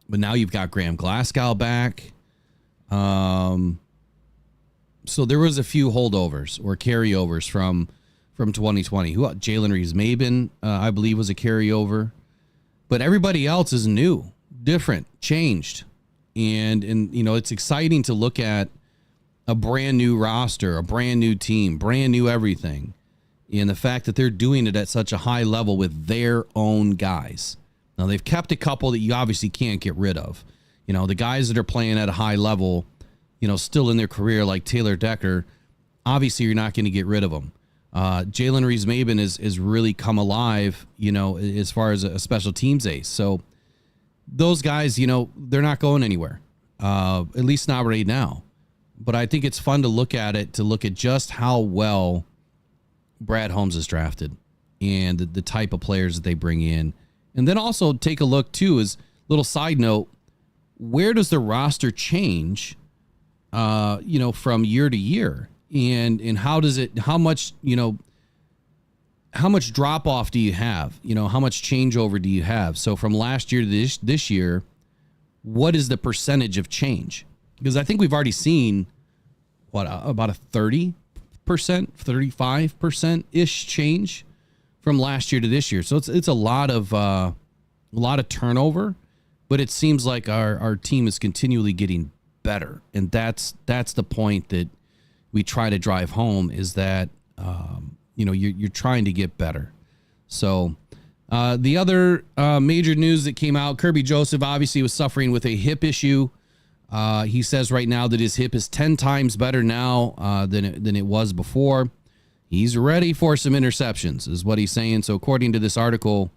But now you've got Graham Glasgow back. So there was a few holdovers or carryovers from 2020. Jalen Reeves-Maben, I believe, was a carryover. But everybody else is new, different, changed. And it's exciting to look at a brand new roster, a brand new team, brand new everything. And the fact that they're doing it at such a high level with their own guys. Now, they've kept a couple that you obviously can't get rid of. The guys that are playing at a high level, still in their career, like Taylor Decker, obviously you're not going to get rid of them. Jalen Reeves-Maben is really come alive, as far as a special teams ace. So those guys, they're not going anywhere, at least not right now. But I think it's fun to look at just how well Brad Holmes is drafted and the type of players that they bring in. And then also take a look, too, as a little side note, where does the roster change, from year to year? And how much drop off do you have? How much changeover do you have? So from last year to this year, what is the percentage of change? Because I think we've already seen about a 30%, 35% ish change from last year to this year. So it's a lot of turnover, but it seems like our team is continually getting better. And that's the point that we try to drive home, is that, you're trying to get better. So the other major news that came out, Kirby Joseph obviously was suffering with a hip issue. He says right now that his hip is 10 times better now than it was before. He's ready for some interceptions, is what he's saying. So according to this article,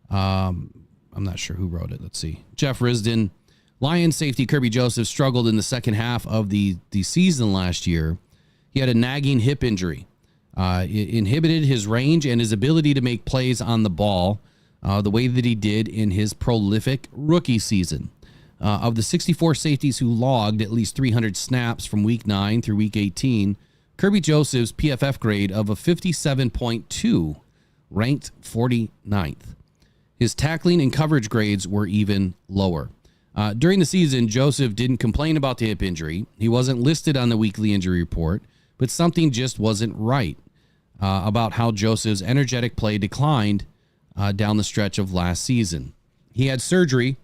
I'm not sure who wrote it. Let's see. Jeff Risdon, Lions safety Kirby Joseph struggled in the second half of the season last year. He had a nagging hip injury. It inhibited his range and his ability to make plays on the ball the way that he did in his prolific rookie season. Of the 64 safeties who logged at least 300 snaps from Week 9 through Week 18, Kirby Joseph's PFF grade of a 57.2 ranked 49th. His tackling and coverage grades were even lower. During the season, Joseph didn't complain about the hip injury. He wasn't listed on the weekly injury report, but something just wasn't right about how Joseph's energetic play declined down the stretch of last season. He had surgery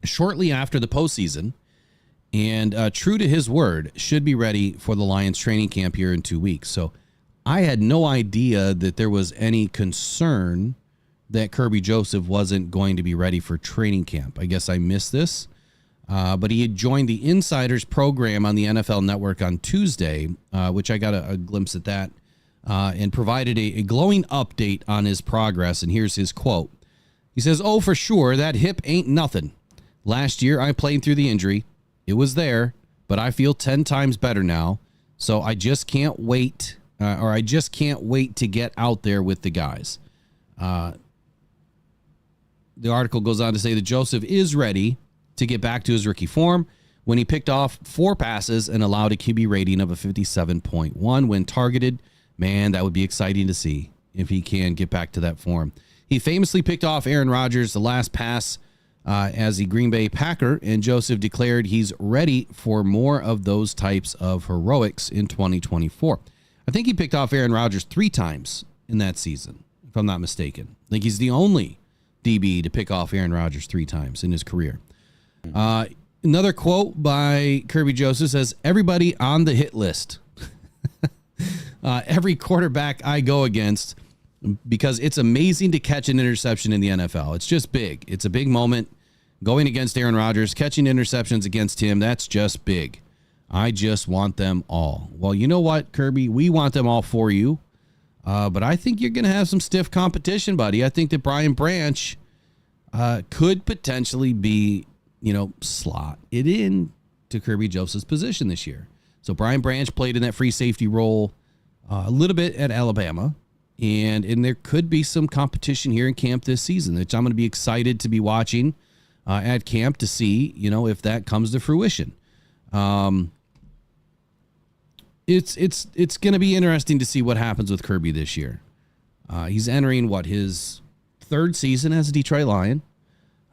shortly after the postseason, and true to his word, should be ready for the Lions training camp here in 2 weeks. So I had no idea that there was any concern that Kirby Joseph wasn't going to be ready for training camp. I guess I missed this. But he had joined the Insiders program on the NFL Network on Tuesday, which I got a glimpse at that, and provided a glowing update on his progress. And here's his quote. He says, "Oh, for sure, that hip ain't nothing. Last year, I played through the injury. It was there, but I feel 10 times better now. So I just can't wait, to get out there with the guys." The article goes on to say that Joseph is ready to get back to his rookie form when he picked off 4 passes and allowed a QB rating of a 57.1 when targeted. Man, that would be exciting to see if he can get back to that form. He famously picked off Aaron Rodgers the last pass as the Green Bay Packer, and Joseph declared he's ready for more of those types of heroics in 2024. I think he picked off Aaron Rodgers 3 times in that season, if I'm not mistaken. I think he's the only DB to pick off Aaron Rodgers 3 times in his career. Another quote by Kirby Joseph says, "Everybody on the hit list." Every quarterback I go against, because it's amazing to catch an interception in the NFL. It's just big. It's a big moment. Going against Aaron Rodgers, catching interceptions against him, that's just big. I just want them all. Well, you know what, Kirby? We want them all for you. But I think you're going to have some stiff competition, buddy. I think that Brian Branch could potentially be, slot it in to Kirby Joseph's position this year. So Brian Branch played in that free safety role a little bit at Alabama, and there could be some competition here in camp this season, which I'm going to be excited to be watching at camp to see, if that comes to fruition. It's going to be interesting to see what happens with Kirby this year. He's entering his 3rd season as a Detroit Lion.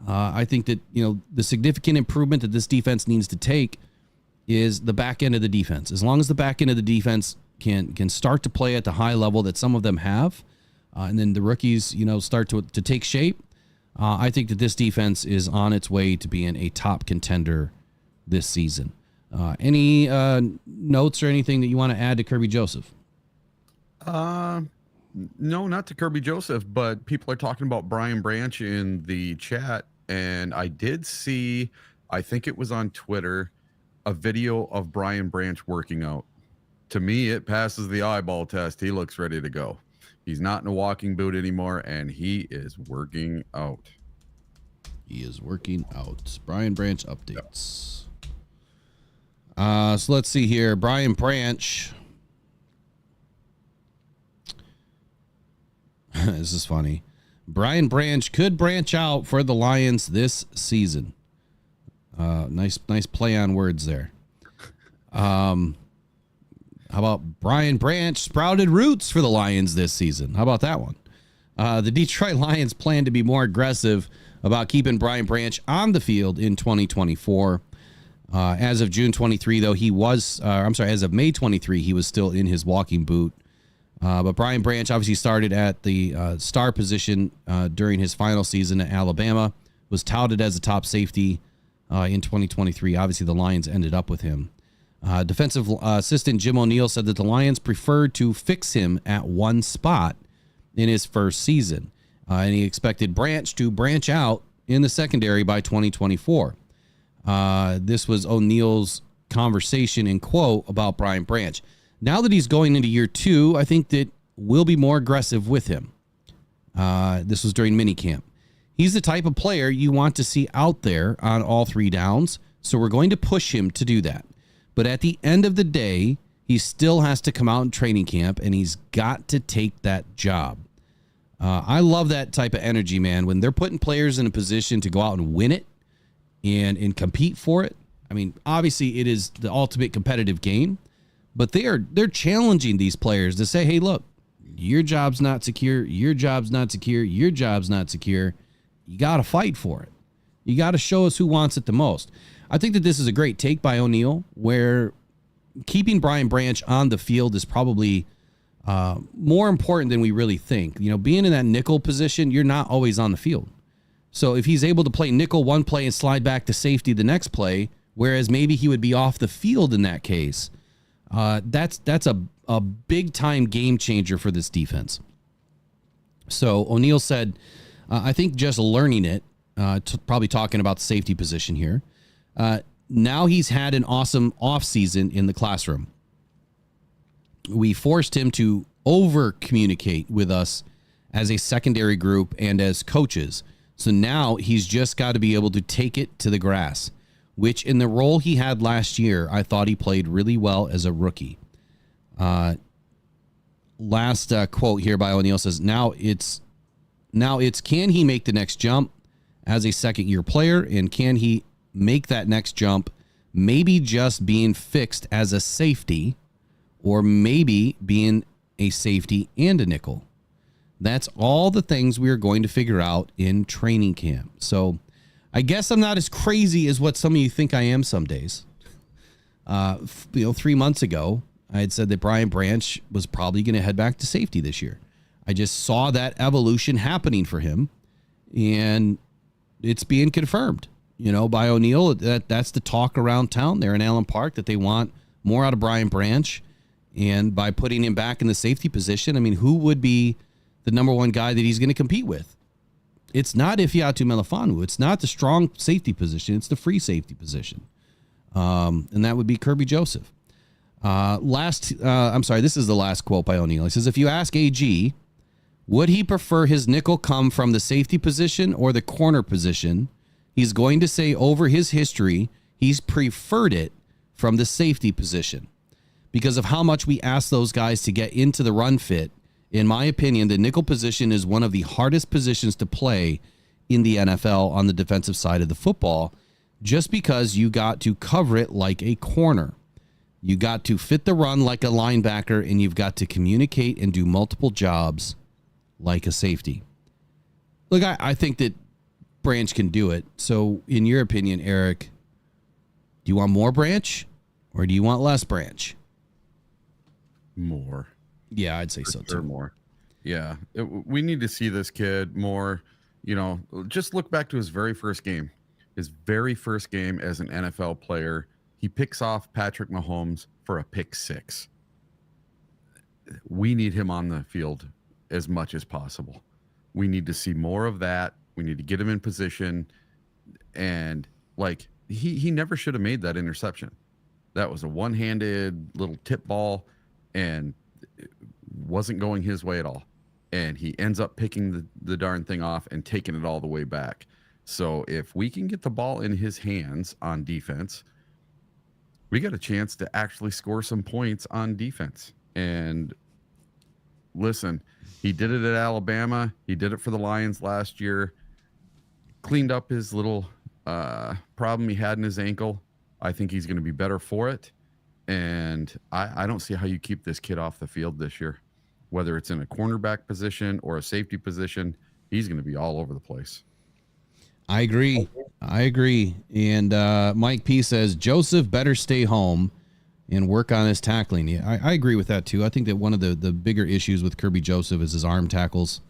I think that, the significant improvement that this defense needs to take is the back end of the defense. As long as the back end of the defense can start to play at the high level that some of them have, and then the rookies, start to take shape, I think that this defense is on its way to being a top contender this season. Any notes or anything that you want to add to Kirby Joseph? No, not to Kirby Joseph, but people are talking about Brian Branch in the chat, and I did see, I think it was on Twitter, a video of Brian Branch working out. To me, it passes the eyeball test. He looks ready to go. He's not in a walking boot anymore, and he is working out. He is working out. Brian Branch updates. So let's see here. Brian Branch. This is funny. Brian Branch could branch out for the Lions this season. Nice play on words there. How about Brian Branch sprouted roots for the Lions this season? How about that one? The Detroit Lions plan to be more aggressive about keeping Brian Branch on the field in 2024. As of June 23, though, as of May 23, he was still in his walking boot. But Brian Branch obviously started at the star position during his final season at Alabama, was touted as a top safety in 2023. Obviously, the Lions ended up with him. Defensive assistant Jim O'Neill said that the Lions preferred to fix him at one spot in his first season. And he expected Branch to branch out in the secondary by 2024. This was O'Neill's conversation and quote about Brian Branch. Now that he's going into year 2, I think that we'll be more aggressive with him. This was during minicamp. He's the type of player you want to see out there on all 3 downs, so we're going to push him to do that. But at the end of the day, he still has to come out in training camp, and he's got to take that job. I love that type of energy, man. When they're putting players in a position to go out and win it and compete for it. I mean, obviously, it is the ultimate competitive game, but they're challenging these players to say, hey, look, your job's not secure. Your job's not secure. Your job's not secure. You got to fight for it. You got to show us who wants it the most. I think that this is a great take by O'Neill, where keeping Brian Branch on the field is probably more important than we really think. You know, being in that nickel position, you're not always on the field. So if he's able to play nickel one play and slide back to safety the next play, whereas maybe he would be off the field in that case, that's a big time game changer for this defense. So O'Neill said, I think just learning it, probably talking about the safety position here. Now he's had an awesome offseason in the classroom. We forced him to over communicate with us as a secondary group and as coaches. So now he's just got to be able to take it to the grass, which in the role he had last year, I thought he played really well as a rookie. Last quote here by O'Neill says, now it's can he make the next jump as a second year player, and can he make that next jump maybe just being fixed as a safety, or maybe being a safety and a nickel. That's all the things we are going to figure out in training camp. So I guess I'm not as crazy as what some of you think I am some days. 3 months ago, I had said that Brian Branch was probably going to head back to safety this year. I just saw that evolution happening for him, and it's being confirmed, by O'Neill. That's the talk around town there in Allen Park, that they want more out of Brian Branch. And by putting him back in the safety position, I mean, who would be the number one guy that he's going to compete with? It's not Ifeatu Melifonwu. It's not the strong safety position. It's the free safety position. And that would be Kirby Joseph. This is the last quote by O'Neill. He says, if you ask AG, would he prefer his nickel come from the safety position or the corner position? He's going to say over his history, he's preferred it from the safety position. Because of how much we ask those guys to get into the run fit, in my opinion, the nickel position is one of the hardest positions to play in the NFL on the defensive side of the football, just because you got to cover it like a corner. You got to fit the run like a linebacker, and you've got to communicate and do multiple jobs like a safety. Look, I think that Branch can do it. So in your opinion, Eric, do you want more Branch or do you want less Branch? More. Yeah, I'd say so too. More. Yeah. We need to see this kid more. Just look back to his very first game. His very first game as an NFL player, he picks off Patrick Mahomes for a pick six. We need him on the field as much as possible. We need to see more of that. We need to get him in position. And he never should have made that interception. That was a one-handed little tip ball, and it wasn't going his way at all. And he ends up picking the darn thing off and taking it all the way back. So if we can get the ball in his hands on defense, we got a chance to actually score some points on defense. And listen, he did it at Alabama. He did it for the Lions last year. Cleaned up his little problem he had in his ankle. I think he's going to be better for it. And I don't see how you keep this kid off the field this year. Whether it's in a cornerback position or a safety position, he's going to be all over the place. I agree. And Mike P says, Joseph better stay home and work on his tackling. Yeah, I agree with that too. I think that one of the bigger issues with Kirby Joseph is his arm tackles.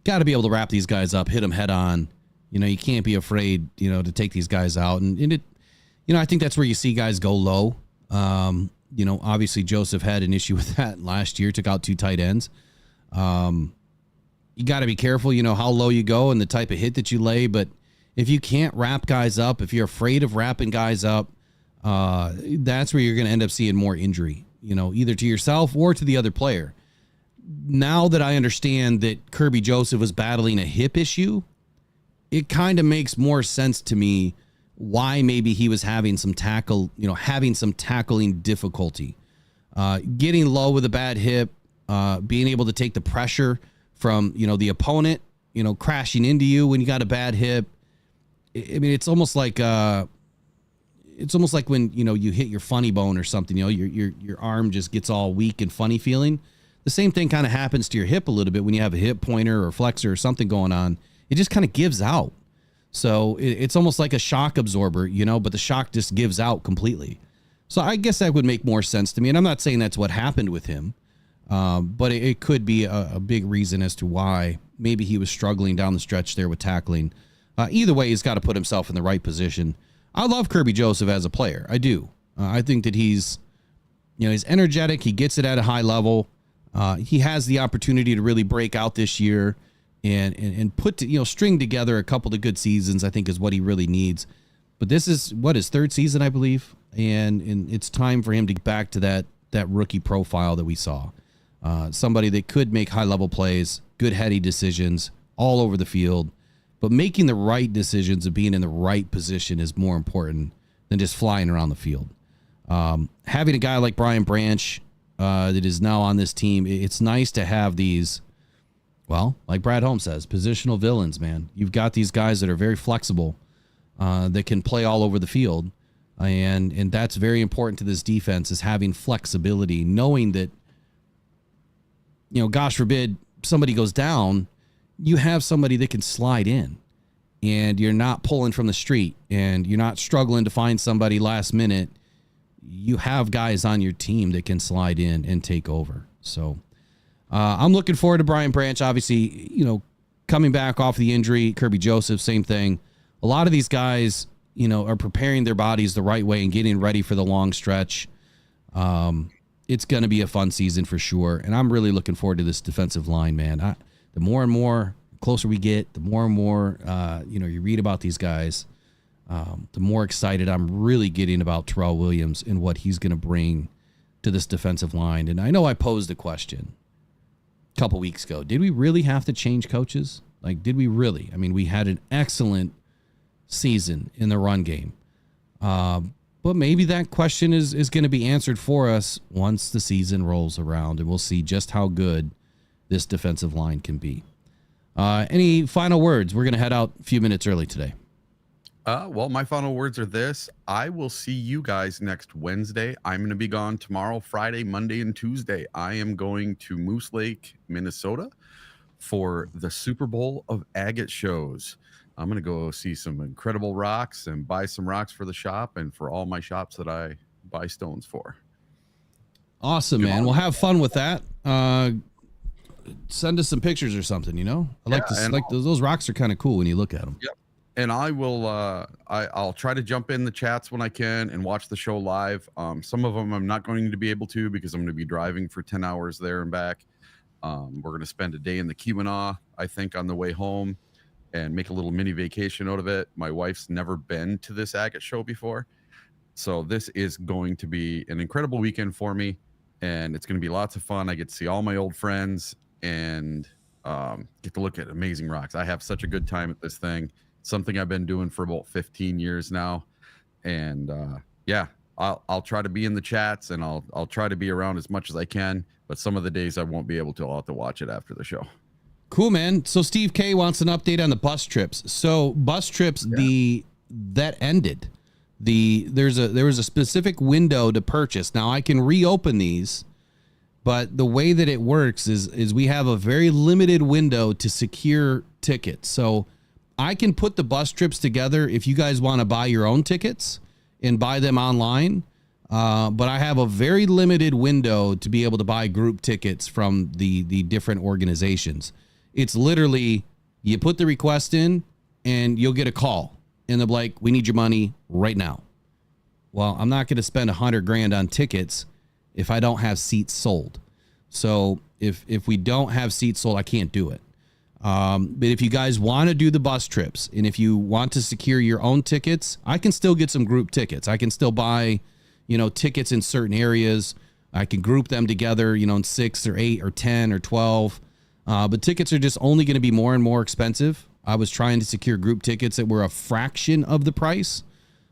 Got to be able to wrap these guys up, hit them head on. You can't be afraid, to take these guys out. And it, I think that's where you see guys go low. Obviously Joseph had an issue with that last year, took out 2 tight ends. You got to be careful, how low you go and the type of hit that you lay. But if you can't wrap guys up, if you're afraid of wrapping guys up, that's where you're going to end up seeing more injury, either to yourself or to the other player. Now that I understand that Kirby Joseph was battling a hip issue, it kind of makes more sense to me why maybe he was having some tackling difficulty, getting low with a bad hip, being able to take the pressure from, the opponent, crashing into you when you got a bad hip. I mean, it's almost like when, you hit your funny bone or something, your arm just gets all weak and funny feeling. The same thing kind of happens to your hip a little bit when you have a hip pointer or flexor or something going on. It just kind of gives out. So it's almost like a shock absorber, but the shock just gives out completely. So I guess that would make more sense to me. And I'm not saying that's what happened with him, but it could be a big reason as to why maybe he was struggling down the stretch there with tackling. Either way, he's got to put himself in the right position. I love Kirby Joseph as a player. I do. I think that he's energetic. He gets it at a high level. He has the opportunity to really break out this year and put string together a couple of good seasons. I think is what he really needs. But this is his third season, I believe, and it's time for him to get back to that rookie profile that we saw. Somebody that could make high level plays, good heady decisions all over the field, but making the right decisions and being in the right position is more important than just flying around the field. Having a guy like Brian Branch that is now on this team, it's nice to have these, well, like Brad Holmes says, positional villains, man. You've got these guys that are very flexible, that can play all over the field. And that's very important to this defense, is having flexibility, knowing that, gosh forbid somebody goes down, you have somebody that can slide in and you're not pulling from the street and you're not struggling to find somebody last minute. You have guys on your team that can slide in and take over. So I'm looking forward to Brian Branch. Obviously, coming back off the injury, Kirby Joseph, same thing. A lot of these guys, are preparing their bodies the right way and getting ready for the long stretch. It's going to be a fun season for sure. And I'm really looking forward to this defensive line, man. The more and more closer we get, the more and more, you read about these guys, the more excited I'm really getting about Terrell Williams and what he's going to bring to this defensive line. And I know I posed a question a couple weeks ago. Did we really have to change coaches? Like, did we really? I mean, we had an excellent season in the run game. But maybe that question is going to be answered for us once the season rolls around, and we'll see just how good this defensive line can be. Any final words? We're going to head out a few minutes early today. Well, my final words are this. I will see you guys next Wednesday. I'm going to be gone tomorrow, Friday, Monday, and Tuesday. I am going to Moose Lake, Minnesota for the Super Bowl of Agate shows. I'm going to go see some incredible rocks and buy some rocks for the shop and for all my shops that I buy stones for. Awesome, man. We'll have fun with that. Send us some pictures or something, those rocks are kind of cool when you look at them. Yep. And I will, I'll try to jump in the chats when I can and watch the show live. Some of them I'm not going to be able to because I'm going to be driving for 10 hours there and back. We're going to spend a day in the Keweenaw, I think, on the way home and make a little mini vacation out of it. My wife's never been to this agate show before. So this is going to be an incredible weekend for me. And it's going to be lots of fun. I get to see all my old friends and get to look at amazing rocks. I have such a good time at this thing. Something I've been doing for about 15 years now. And I'll try to be in the chats and I'll try to be around as much as I can. But some of the days I won't be able to. I'll have to watch it after the show. Cool, man. So Steve K wants an update on the bus trips. So bus trips, that ended. There was a specific window to purchase. Now I can reopen these, but the way that it works is we have a very limited window to secure tickets. So I can put the bus trips together if you guys want to buy your own tickets and buy them online. But I have a very limited window to be able to buy group tickets from the different organizations. It's literally, you put the request in and you'll get a call and they're like, we need your money right now. Well, I'm not going to spend $100,000 on tickets if I don't have seats sold. So if we don't have seats sold, I can't do it. But if you guys want to do the bus trips and if you want to secure your own tickets, I can still get some group tickets. I can still buy, tickets in certain areas. I can group them together, in 6 or 8 or 10 or 12. But tickets are just only going to be more and more expensive. I was trying to secure group tickets that were a fraction of the price.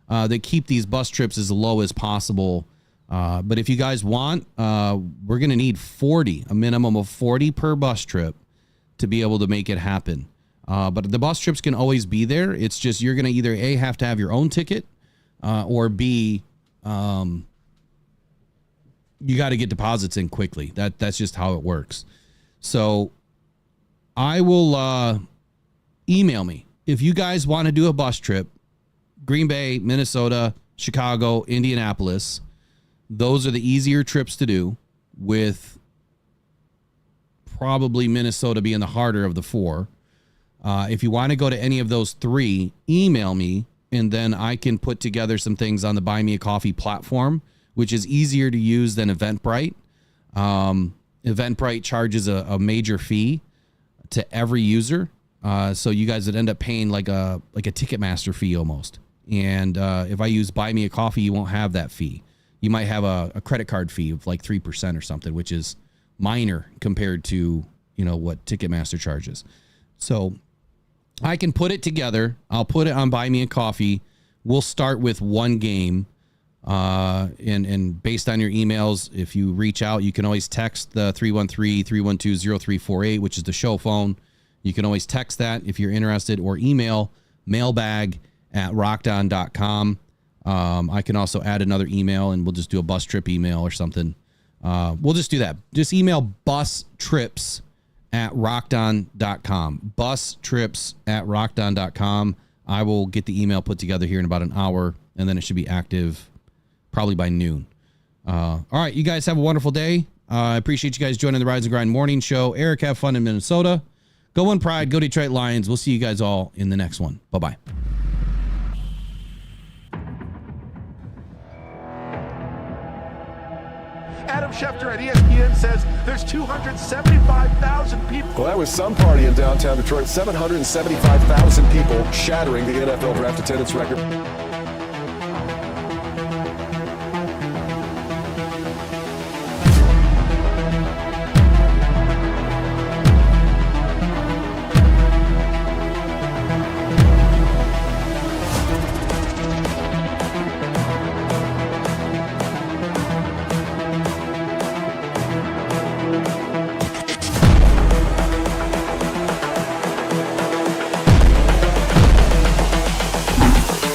They keep these bus trips as low as possible. But if you guys want, we're going to need a minimum of 40 per bus trip to be able to make it happen. But the bus trips can always be there. It's just you're going to either A, have to have your own ticket, or B, you got to get deposits in quickly. That's just how it works. So I will email me if you guys want to do a bus trip, Green Bay, Minnesota, Chicago, Indianapolis, those are the easier trips to do, with probably Minnesota being the harder of the four. If you want to go to any of those three, email me, and then I can put together some things on the Buy Me a Coffee platform, which is easier to use than Eventbrite. Eventbrite charges a major fee to every user. So you guys would end up paying like a Ticketmaster fee almost. And if I use Buy Me a Coffee, you won't have that fee. You might have a credit card fee of like 3% or something, which is minor compared to, what Ticketmaster charges. So I can put it together. I'll put it on Buy Me a Coffee. We'll start with one game. And based on your emails, if you reach out, you can always text the 313-312-0348, which is the show phone. You can always text that if you're interested, or email mailbag@rockdon.com. I can also add another email, and we'll just do a bus trip email or something. We'll just do that. Just email bustrips@rockdon.com. Bustrips@rockdon.com. I will get the email put together here in about an hour, and then it should be active probably by noon. All right, you guys have a wonderful day. I appreciate you guys joining the Rise and Grind morning show. Eric, have fun in Minnesota. Go One Pride. Go Detroit Lions. We'll see you guys all in the next one. Bye-bye. Adam Schefter at ESPN says there's 275,000 people. Well, that was some party in downtown Detroit. 775,000 people shattering the NFL draft attendance record.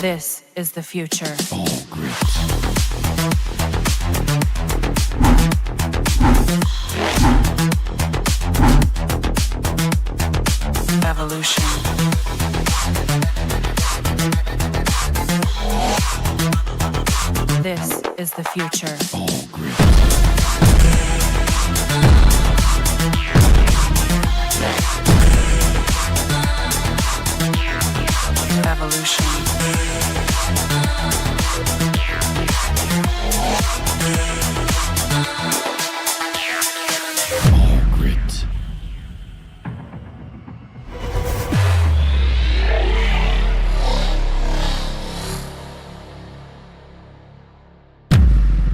This is the future. Evolution. This is the future. Evolution.